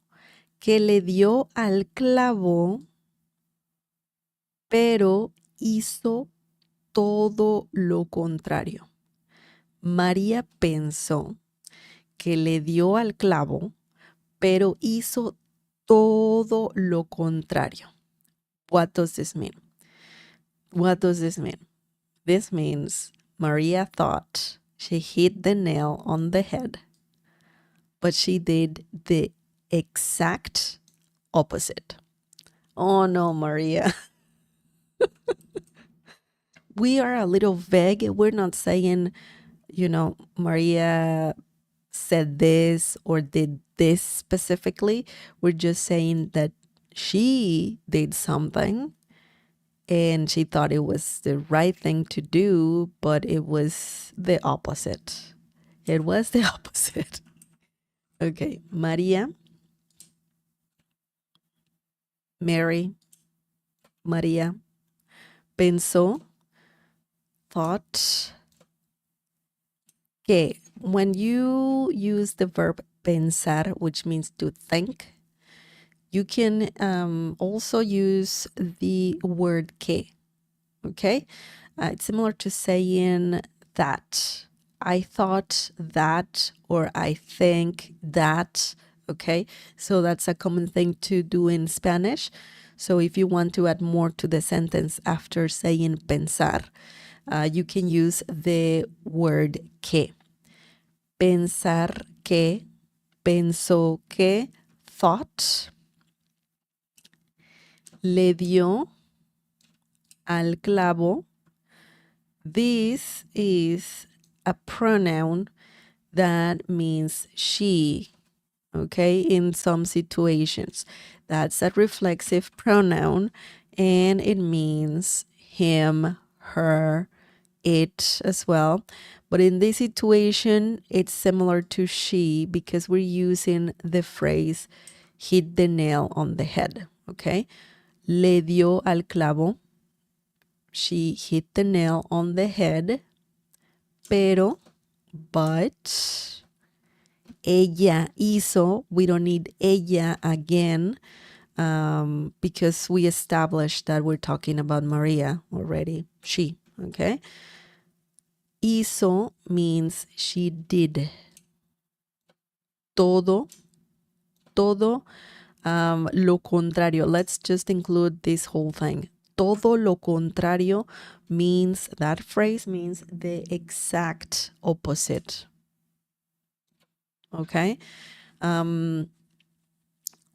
que le dio al clavo, pero hizo todo lo contrario. María pensó que le dio al clavo, pero hizo todo lo contrario. What does this mean? This means Maria thought she hit the nail on the head, but she did the exact opposite. Oh no, Maria. We are a little vague. We're not saying, Maria said this or did this specifically. We're just saying that she did something and she thought it was the right thing to do, but it was the opposite. It was the opposite. Okay, María, Mary, María, pensó, thought, que. When you use the verb pensar, which means to think, you can also use the word que. Okay, it's similar to saying that. I thought that, or I think that. Okay, so that's a common thing to do in Spanish. So if you want to add more to the sentence after saying pensar, you can use the word que. Pensar que, pensó que, thought, le dio al clavo. This is a pronoun that means she, okay, in some situations. That's a reflexive pronoun and it means him, her, it as well. But in this situation, it's similar to she because we're using the phrase hit the nail on the head, okay? Le dio al clavo. She hit the nail on the head. Pero, but, ella hizo. We don't need ella again because we established that we're talking about Maria already. She, okay? Hizo means she did. Todo, todo lo contrario. Let's just include this whole thing. Todo lo contrario means, that phrase means the exact opposite. Okay? Todo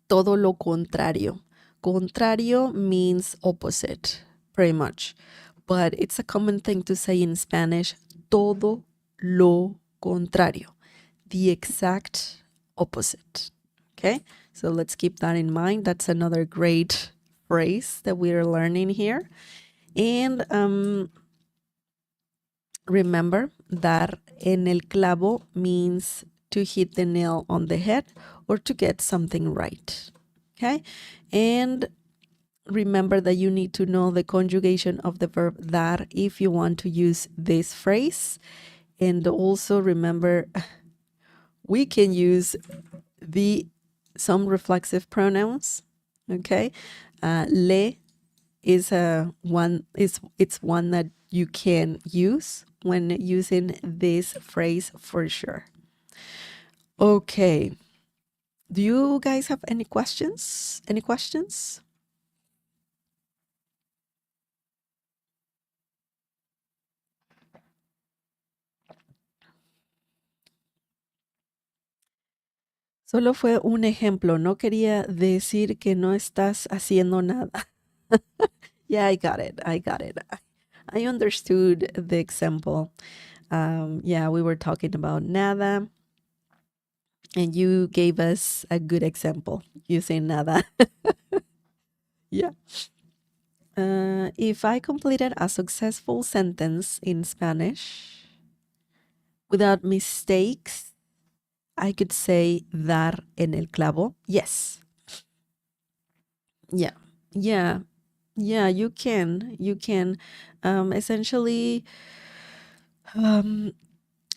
lo contrario. Contrario means opposite, pretty much. But it's a common thing to say in Spanish, todo lo contrario. The exact opposite. Okay? So let's keep that in mind. That's another great phrase that we are learning here. And remember, dar en el clavo means to hit the nail on the head or to get something right. Okay? And remember that you need to know the conjugation of the verb dar if you want to use this phrase. And also remember, we can use some reflexive pronouns. Okay? Le is one that you can use when using this phrase for sure. Okay. Do you guys have any questions? Any questions? Solo fue un ejemplo. No quería decir que no estás haciendo nada. Yeah, I got it. I understood the example. Yeah, we were talking about nada, and you gave us a good example using nada. Yeah. If I completed a successful sentence in Spanish without mistakes, I could say dar en el clavo. Yes. Yeah. Yeah. Yeah, you can. You can. Essentially,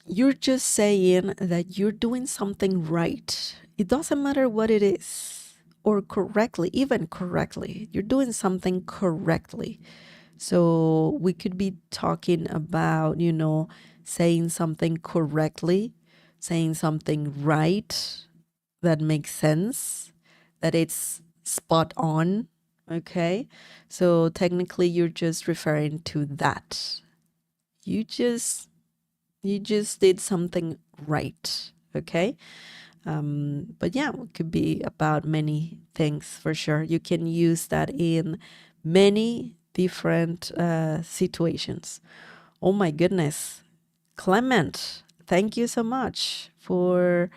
you're just saying that you're doing something right. It doesn't matter what it is, or correctly, even correctly. You're doing something correctly. So we could be talking about, saying something correctly, saying something right that makes sense, that it's spot on. Okay. So technically you're just referring to that. You just did something right. Okay. But yeah, it could be about many things for sure. You can use that in many different situations. Oh my goodness. Clement, thank you so much for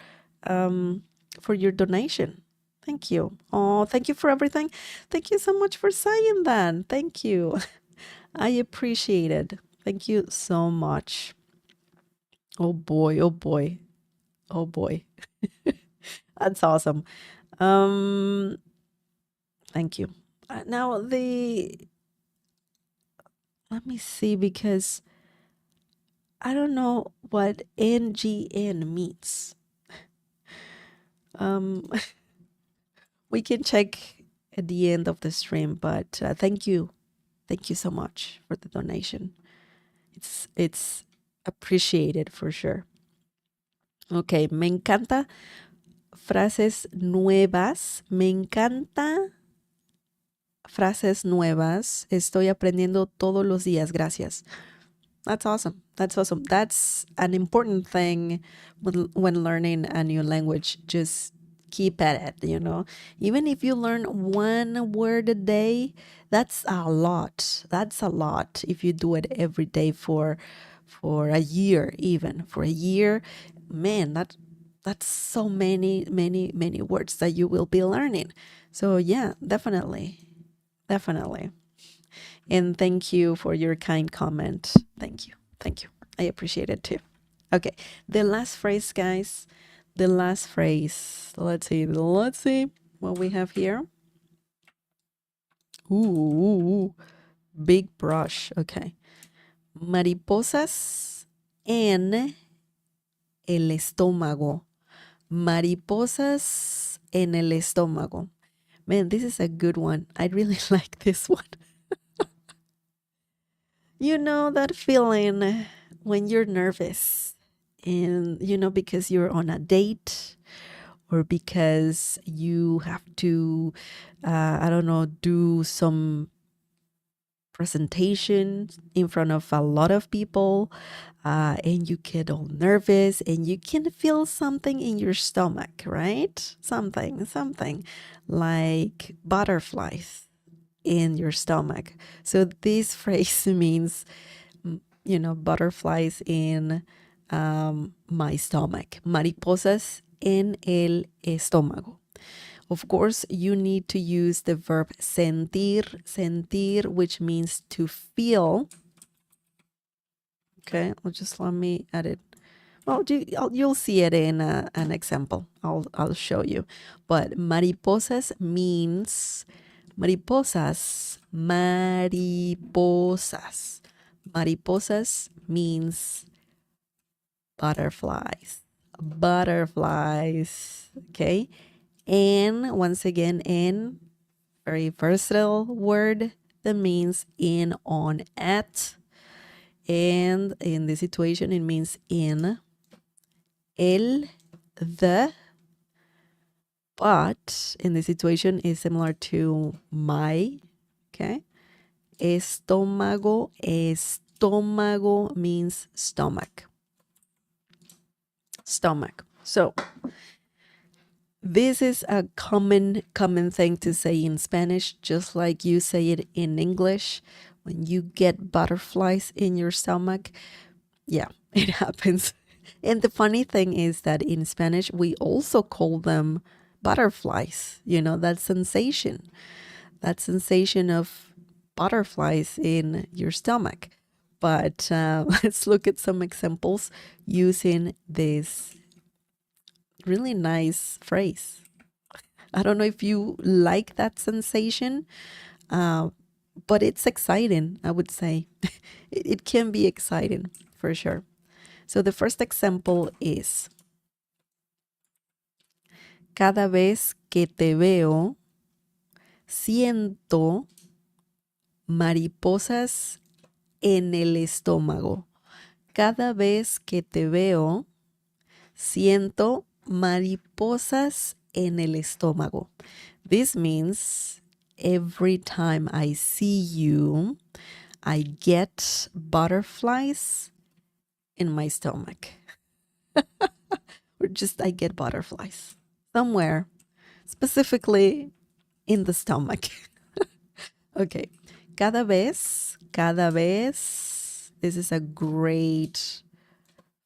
your donation. Thank you. Oh, thank you for everything. Thank you so much for saying that. Thank you. I appreciate it. Thank you so much. Oh boy, oh boy, oh boy. That's awesome. Thank you. Now let me see, because I don't know what NGN means. We can check at the end of the stream, but thank you. Thank you so much for the donation. It's appreciated for sure. Okay, me encanta frases nuevas. Me encanta frases nuevas. Estoy aprendiendo todos los días. Gracias. That's awesome. That's awesome. That's an important thing when learning a new language. Just keep at it, you know. Even if you learn one word a day, that's a lot. That's a lot if you do it every day for a year, even. For a year, man, that's so many words that you will be learning. So yeah, definitely. Definitely. And thank you for your kind comment. Thank you. Thank you. I appreciate it too. Okay. The last phrase, guys. The last phrase. Let's see. What we have here. Ooh. Big brush. Okay. Mariposas en el estómago. Mariposas en el estómago. Man, this is a good one. I really like this one. You know that feeling when you're nervous and, you know, because you're on a date or because you have to, I don't know, do some presentation in front of a lot of people, and you get all nervous and you can feel something in your stomach, right? Something like butterflies in your stomach. So this phrase means, you know, butterflies in my stomach. Mariposas en el estómago. Of course, you need to use the verb sentir, which means to feel. Okay, let me add it. Well, you'll see it in an example. I'll show you. But mariposas means mariposas. Mariposas means butterflies. Okay. And once again, in, very versatile word that means in, on, at. And in this situation, it means in, el, the. But in this situation is similar to my. Okay. Estómago means stomach. So this is a common thing to say in Spanish, just like you say it in English. When you get butterflies in your stomach, yeah, it happens. And the funny thing is that in Spanish, we also call them butterflies. You know, that sensation of butterflies in your stomach. But let's look at some examples using this really nice phrase. I don't know if you like that sensation, but it's exciting, I would say. It can be exciting for sure. So the first example is, cada vez que te veo, siento mariposas en el estómago. Cada vez que te veo, siento mariposas en el estómago. This means every time I see you, I get butterflies in my stomach. Or just I get butterflies somewhere, specifically in the stomach. Okay. Cada vez. This is a great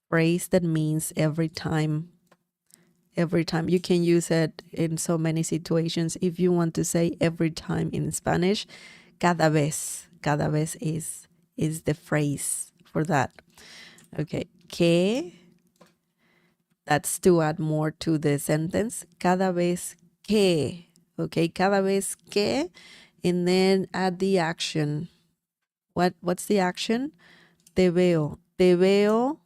phrase that means every time. You can use it in so many situations. If you want to say every time in Spanish, cada vez is the phrase for that. Okay. Que That's to add more to the sentence. Cada vez que, okay, cada vez que, and then add the action. What's the action? Te veo, te veo,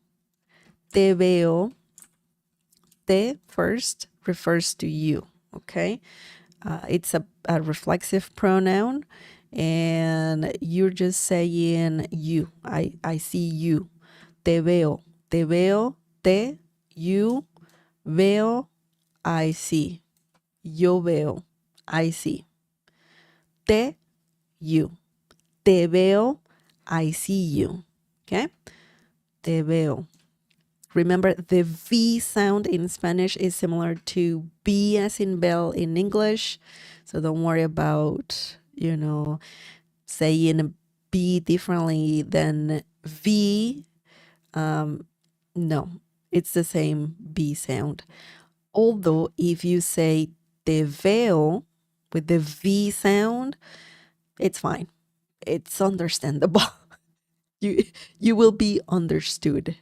te veo. Te first refers to you, okay? It's a reflexive pronoun, and you're just saying you. I see you. Te veo, te, you, veo, I see. Yo veo, I see. Te, you. Te veo, I see you. Okay? Te veo. Remember, the V sound in Spanish is similar to B as in bell in English. So don't worry about, saying B differently than V. No, it's the same B sound. Although if you say te veo with the V sound, it's fine. It's understandable. You will be understood.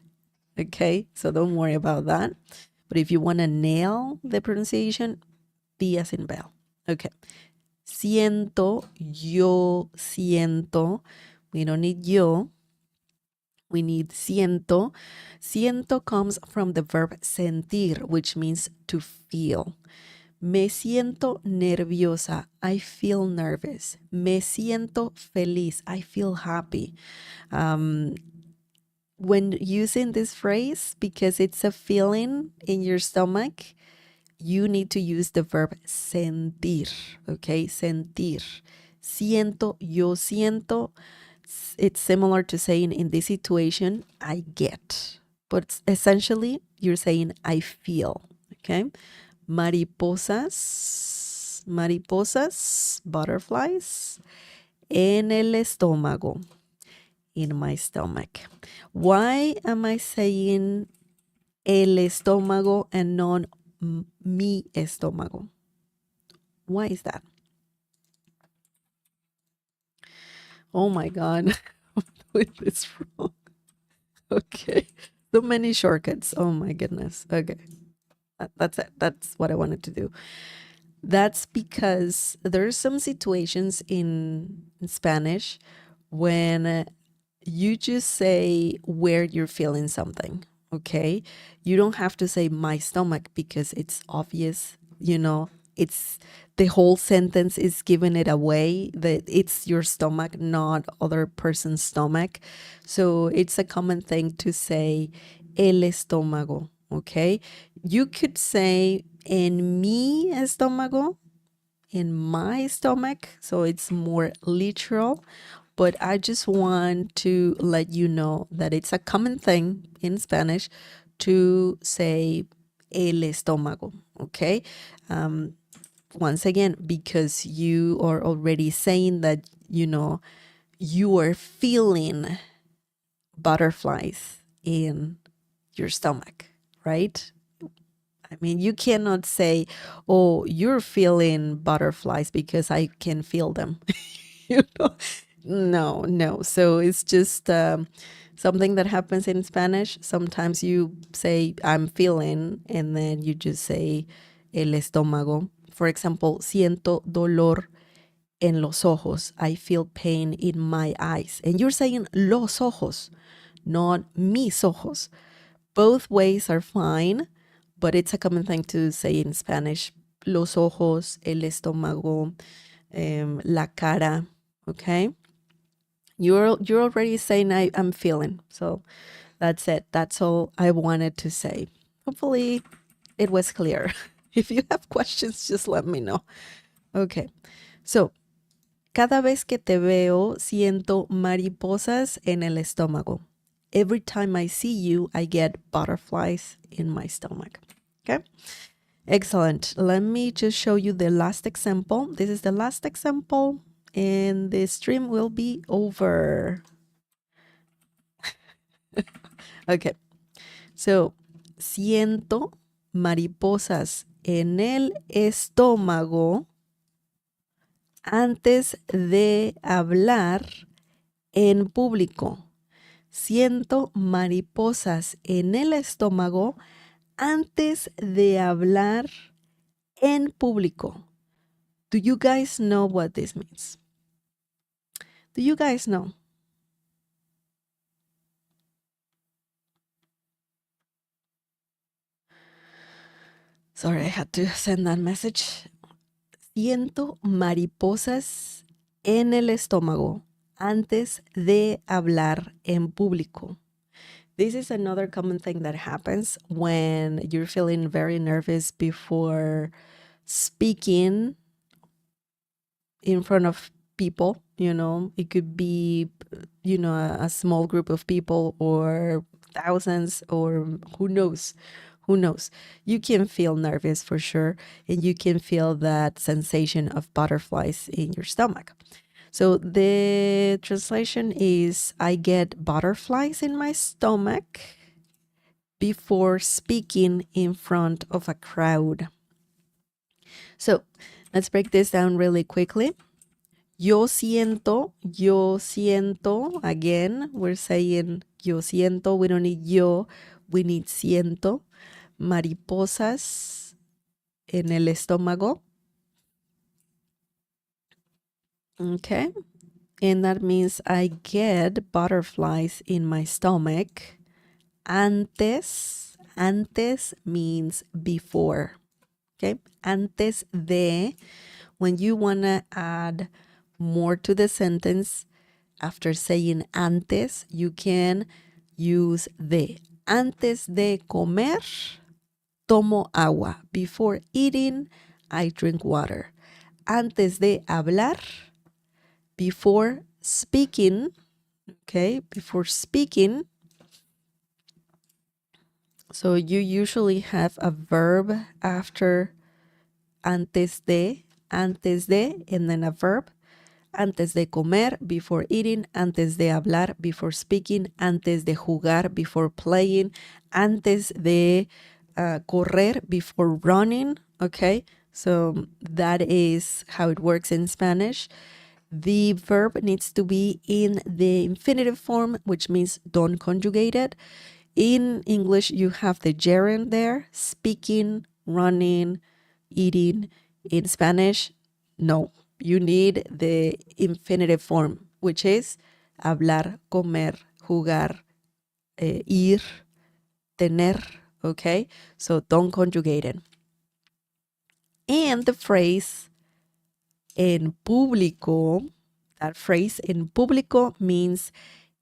Okay, so don't worry about that. But if you want to nail the pronunciation, B as in bell. Okay. Siento, yo siento. We don't need yo. We need siento. Siento comes from the verb sentir, which means to feel. Me siento nerviosa. I feel nervous. Me siento feliz. I feel happy. When using this phrase, because it's a feeling in your stomach, you need to use the verb sentir, okay? Sentir. Siento, yo siento. It's similar to saying in this situation, I get. But essentially, you're saying I feel, okay? Mariposas, mariposas, butterflies, en el estómago. In my stomach. Why am I saying el estómago and not mi estómago? Why is that? Oh my God, I'm doing this wrong. Okay, so many shortcuts. Oh my goodness. Okay, that's it. That's what I wanted to do. That's because there's some situations in Spanish when you just say where you're feeling something, okay? You don't have to say my stomach because it's obvious, it's the whole sentence is giving it away that it's your stomach, not other person's stomach. So it's a common thing to say el estómago, okay? You could say en mi estómago, in my stomach, so it's more literal. But I just want to let you know that it's a common thing in Spanish to say el estómago, okay? Once again, because you are already saying that, you are feeling butterflies in your stomach, right? I mean, you cannot say, oh, you're feeling butterflies because I can feel them. you know? No. So it's just something that happens in Spanish. Sometimes you say, I'm feeling, and then you just say el estómago. For example, siento dolor en los ojos. I feel pain in my eyes. And you're saying los ojos, not mis ojos. Both ways are fine, but it's a common thing to say in Spanish. Los ojos, el estómago, la cara, okay? You're already saying I'm feeling. So that's it. That's all I wanted to say. Hopefully it was clear. If you have questions, just let me know. Okay. So, cada vez que te veo, siento mariposas en el estómago. Every time I see you, I get butterflies in my stomach. Okay? Excellent. Let me just show you the last example. This is the last example, and the stream will be over. Okay. So, siento mariposas en el estómago antes de hablar en público. Siento mariposas en el estómago antes de hablar en público. Do you guys know what this means? Do you guys know? Sorry, I had to send that message. Siento mariposas en el estómago antes de hablar en público. This is another common thing that happens when you're feeling very nervous before speaking in front of people. It could be, a small group of people or thousands, or who knows. You can feel nervous for sure, and you can feel that sensation of butterflies in your stomach. So the translation is, I get butterflies in my stomach before speaking in front of a crowd. So let's break this down really quickly. Yo siento, again, we're saying yo siento, we don't need yo, we need siento. Mariposas en el estómago. Okay. And that means I get butterflies in my stomach. Antes means before. Okay. Antes de, when you want to add more to the sentence, after saying antes, you can use de. Antes de comer, tomo agua. Before eating, I drink water. Antes de hablar, before speaking, okay, before speaking. So you usually have a verb after antes de, and then a verb. Antes de comer, before eating. Antes de hablar, before speaking. Antes de jugar, before playing. Antes de correr, before running. Okay, so that is how it works in Spanish. The verb needs to be in the infinitive form, which means don't conjugate it. In English, you have the gerund there, speaking, running, eating. In Spanish, no. You need the infinitive form, which is hablar, comer, jugar, ir, tener, okay? So don't conjugate it. And the phrase en público, that phrase en público means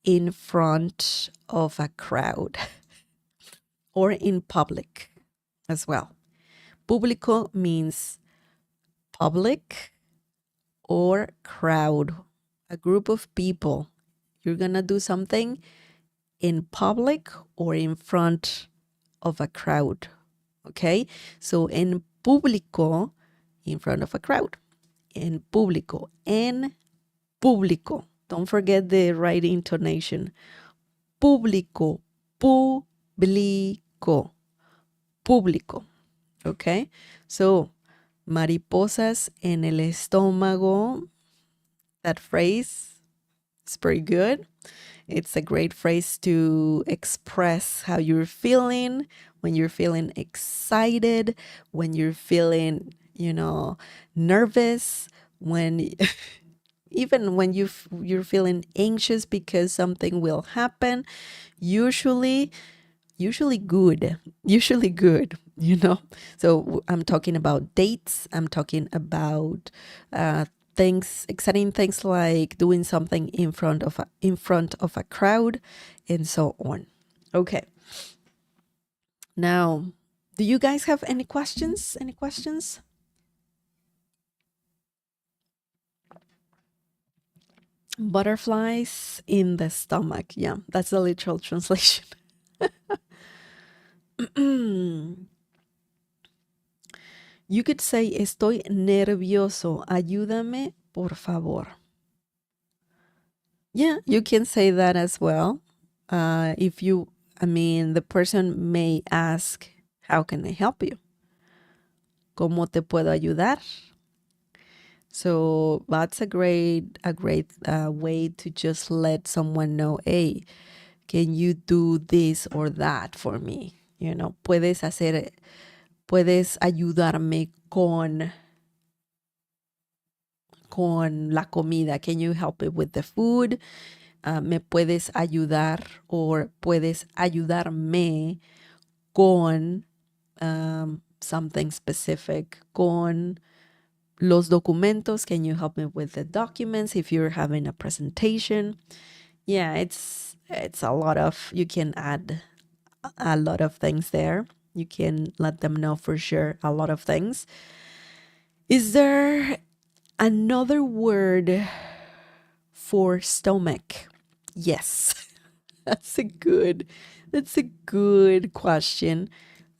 in front of a crowd or in public as well. Público means public or crowd, a group of people. You're going to do something in public or in front of a crowd, okay? So en público, in front of a crowd. En público, en público. Don't forget the right intonation. Público, público, público, okay? So mariposas en el estómago, that phrase is pretty good. It's a great phrase to express how you're feeling, when you're feeling excited, when you're feeling, nervous, when even when you're feeling anxious because something will happen. Usually good, So I'm talking about dates. I'm talking about things, exciting things like doing something in front of a crowd, and so on. Okay. Now, do you guys have any questions? Butterflies in the stomach. Yeah, that's the literal translation. You could say, estoy nervioso, ayúdame, por favor. Yeah, you can say that as well. The person may ask, how can I help you? ¿Cómo te puedo ayudar? So that's a great way to just let someone know, hey, can you do this or that for me? puedes ayudarme con la comida. Can you help me with the food? Me puedes ayudar or puedes ayudarme con something specific, con los documentos. Can you help me with the documents if you're having a presentation? Yeah, it's a lot of, you can add a lot of things there. You can let them know for sure a lot of things. Is there another word for stomach? Yes. That's a good question.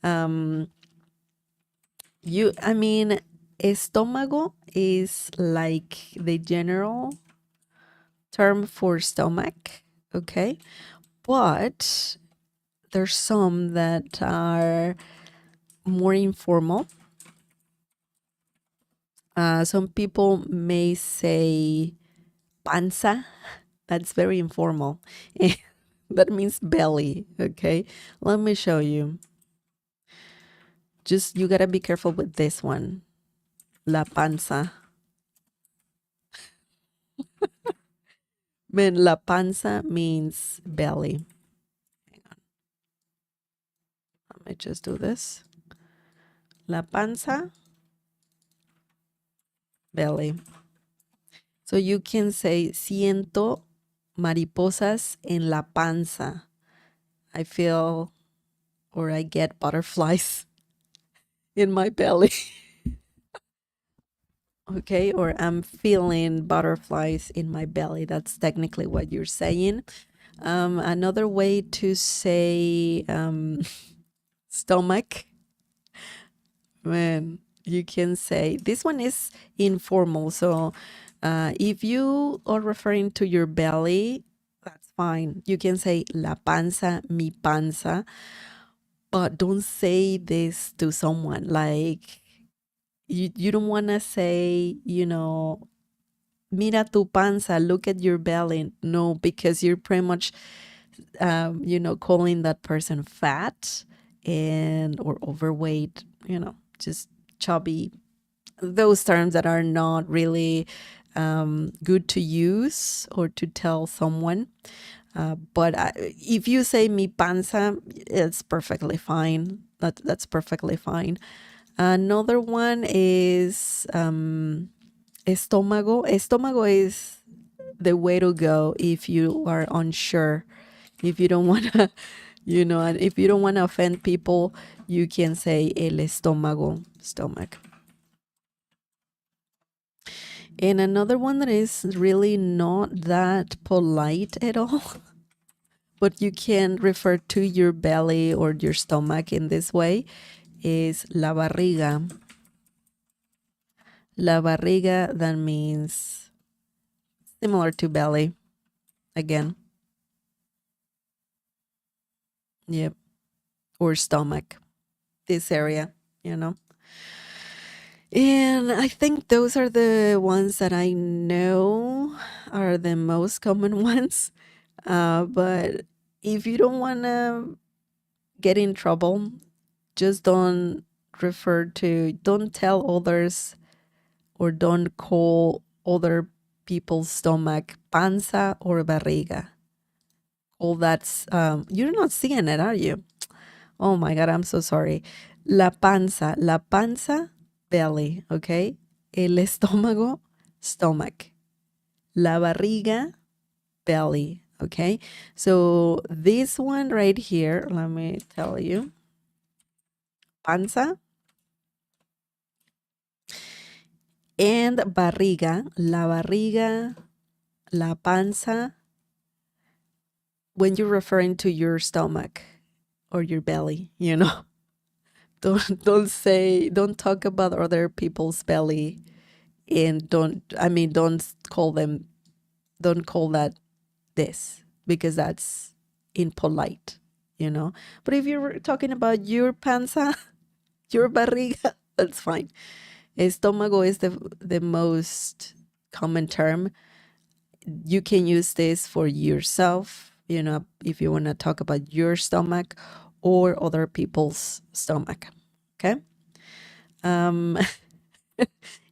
I mean, estómago is like the general term for stomach, okay? But there's some that are more informal. Some people may say panza. That's very informal. That means belly, okay? Let me show you. Just, you gotta be careful with this one. La panza. Man, la panza means belly. Hang on. Let me just do this. La panza, belly. So you can say, siento mariposas en la panza. I feel or I get butterflies in my belly. Okay, or I'm feeling butterflies in my belly. That's technically what you're saying. Another way to say stomach, man, you can say, this one is informal. So if you are referring to your belly, that's fine. You can say la panza, mi panza, but don't say this to someone. Like, you don't want to say, mira tu panza, look at your belly. No, because you're pretty much, calling that person fat or overweight, just chubby. Those terms that are not really good to use or to tell someone. But if you say mi panza, it's perfectly fine. That's perfectly fine. Another one is estómago. Estómago is the way to go if you are unsure. If you don't want to, and if you don't want to offend people, you can say el estómago, stomach. And another one that is really not that polite at all, but you can refer to your belly or your stomach in this way, is la barriga. La barriga, that means similar to belly again. Yep. Or stomach, this area, And I think those are the ones that I know are the most common ones. But if you don't want to get in trouble, just don't tell others or don't call other people's stomach panza or barriga. All that's, you're not seeing it, are you? Oh my God, I'm so sorry. La panza, belly, okay? El estómago, stomach. La barriga, belly, okay? So this one right here, let me tell you. Panza and barriga, la panza, when you're referring to your stomach or your belly, don't talk about other people's belly, and don't call that this, because that's impolite, but if you're talking about your panza, your barriga, that's fine. Estómago is the most common term. You can use this for yourself, if you want to talk about your stomach, or other people's stomach. Okay. Um,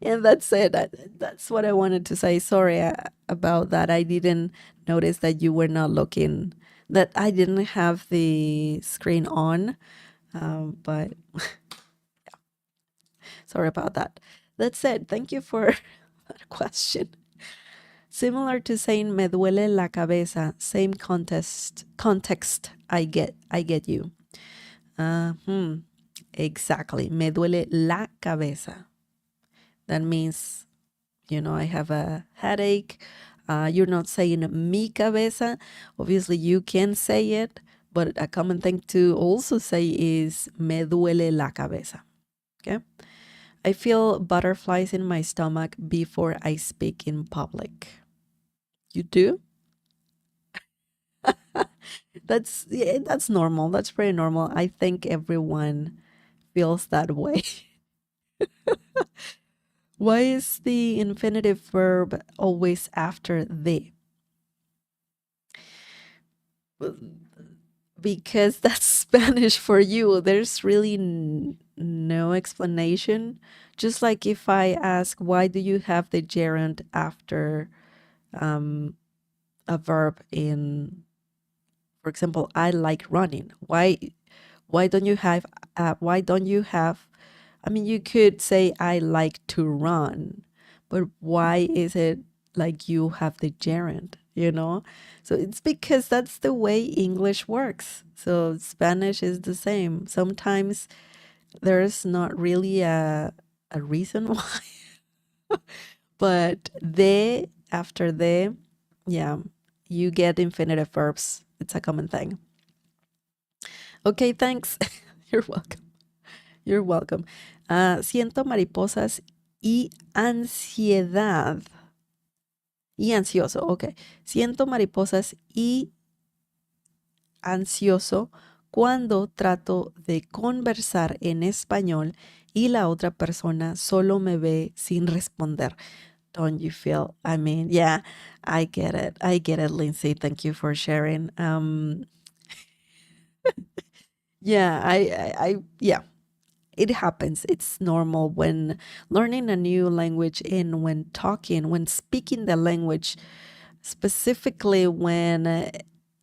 and that's it. That's what I wanted to say. Sorry about that. I didn't notice that you were not looking, that I didn't have the screen on. But sorry about that. That's it. Thank you for that question. Similar to saying me duele la cabeza, same context. I get you. Exactly. Me duele la cabeza. That means, I have a headache. You're not saying mi cabeza. Obviously, you can say it, but a common thing to also say is me duele la cabeza. Okay. I feel butterflies in my stomach before I speak in public. You do? That's normal. That's pretty normal. I think everyone feels that way. Why is the infinitive verb always after the? Because that's Spanish for you. There's really no explanation. Just like if I ask, why do you have the gerund after a verb in, for example, I like running. Why don't you have I mean, you could say I like to run, but why is it like you have the gerund, So it's because that's the way English works. So Spanish is the same. Sometimes there's not really a reason why, but the after the, yeah, you get infinitive verbs. It's a common thing. Okay, thanks. You're welcome. You're welcome. Siento mariposas y ansiedad. Y ansioso, ok. Siento mariposas y ansioso cuando trato de conversar en español y la otra persona solo me ve sin responder. Don't you feel? I mean, yeah, I get it. I get it, Lindsay. Thank you for sharing. Yeah, yeah, it happens. It's normal when learning a new language and when talking, when speaking the language, specifically when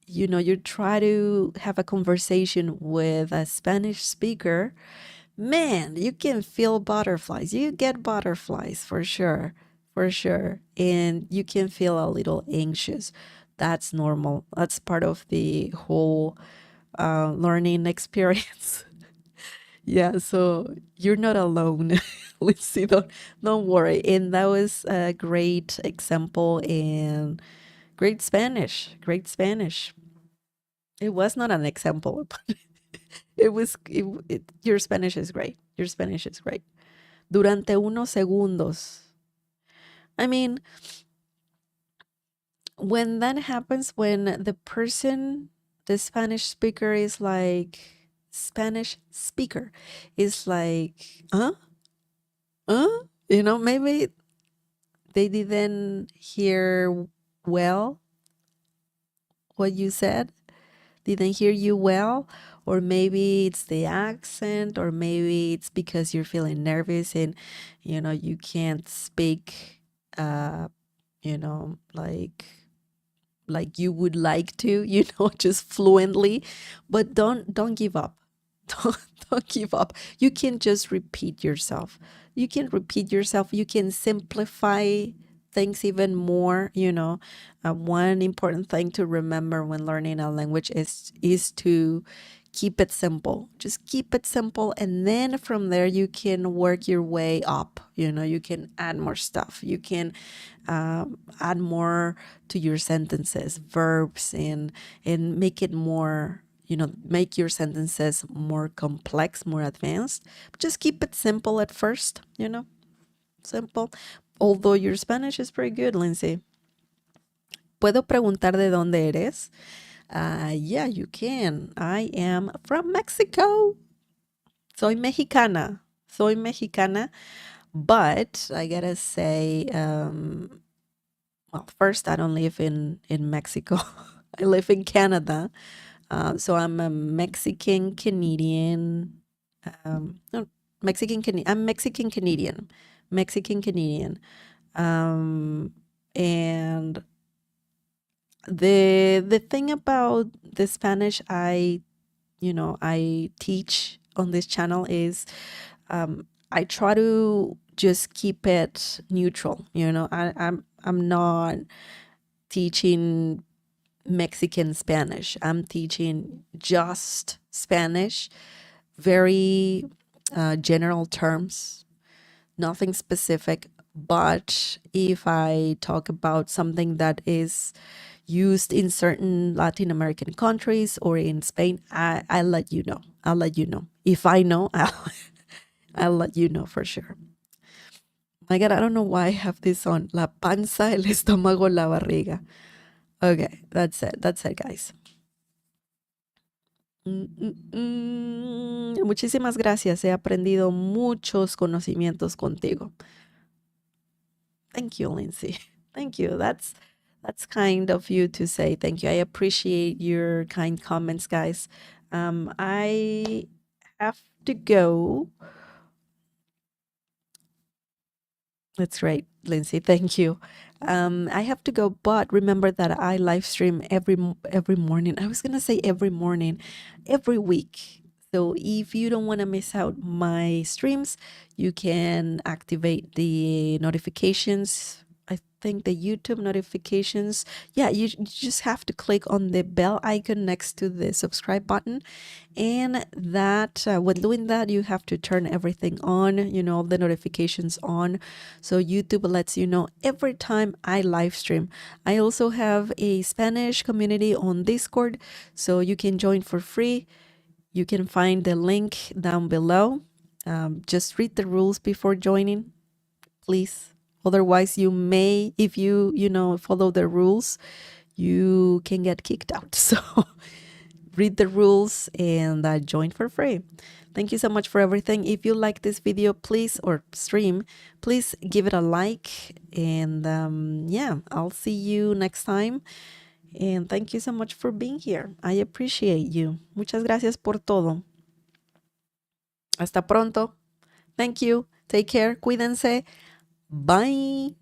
you try to have a conversation with a Spanish speaker. Man, you can feel butterflies. You get butterflies for sure, for sure. And you can feel a little anxious. That's normal. That's part of the whole learning experience. Yeah, so you're not alone. Lucy, don't worry. And that was a great example and great Spanish. Great Spanish. It was not an example, but your Spanish is great. Your Spanish is great. Durante unos segundos. I mean, when that happens, when the person, the Spanish speaker is like, Spanish speaker is like, huh? Huh? Maybe they didn't hear well what you said, didn't hear you well, or maybe it's the accent, or maybe it's because you're feeling nervous and you can't speak like you would like to, just fluently. But don't give up. Don't give up. You can just repeat yourself. You can repeat yourself. You can simplify things even more. One important thing to remember when learning a language is to keep it simple. Just keep it simple, and then from there you can work your way up. You can add more stuff. You can add more to your sentences, verbs, and make it more, make your sentences more complex, more advanced. But just keep it simple at first, simple. Although your Spanish is pretty good, Lindsay. ¿Puedo preguntar de dónde eres? Yeah, you can. I am from Mexico. Soy mexicana. But I gotta say, well, first, I don't live in Mexico. I live in Canada. So I'm a Mexican Canadian. No, I'm Mexican Canadian. Mexican Canadian. And the thing about the Spanish I teach on this channel is I try to just keep it neutral. I'm not teaching Mexican Spanish. I'm teaching just Spanish, very general terms, nothing specific. But if I talk about something that is used in certain Latin American countries or in Spain, I'll let you know. I'll let you know. If I know, I'll let you know for sure. My God, I don't know why I have this on. La panza, el estómago, la barriga. Okay, that's it. That's it, guys. Muchísimas gracias. He aprendido muchos conocimientos contigo. Thank you, Lindsay. Thank you. That's kind of you to say thank you. I appreciate your kind comments, guys. I have to go. That's right, Lindsay. Thank you. I have to go, but remember that I live stream every morning. I was gonna say every morning, every week. So if you don't want to miss out my streams, you can activate the notifications. I think the YouTube notifications. Yeah, you just have to click on the bell icon next to the subscribe button, and that when doing that, you have to turn everything on, all the notifications on, so YouTube lets you know every time I live stream. I also have a Spanish community on Discord, so you can join for free. You can find the link down below. Just read the rules before joining, please. Otherwise, you may, if you follow the rules, you can get kicked out. So read the rules and join for free. Thank you so much for everything. If you like this video, please, or stream, please give it a like. And yeah, I'll see you next time. And thank you so much for being here. I appreciate you. Muchas gracias por todo. Hasta pronto. Thank you. Take care. Cuídense. Bye.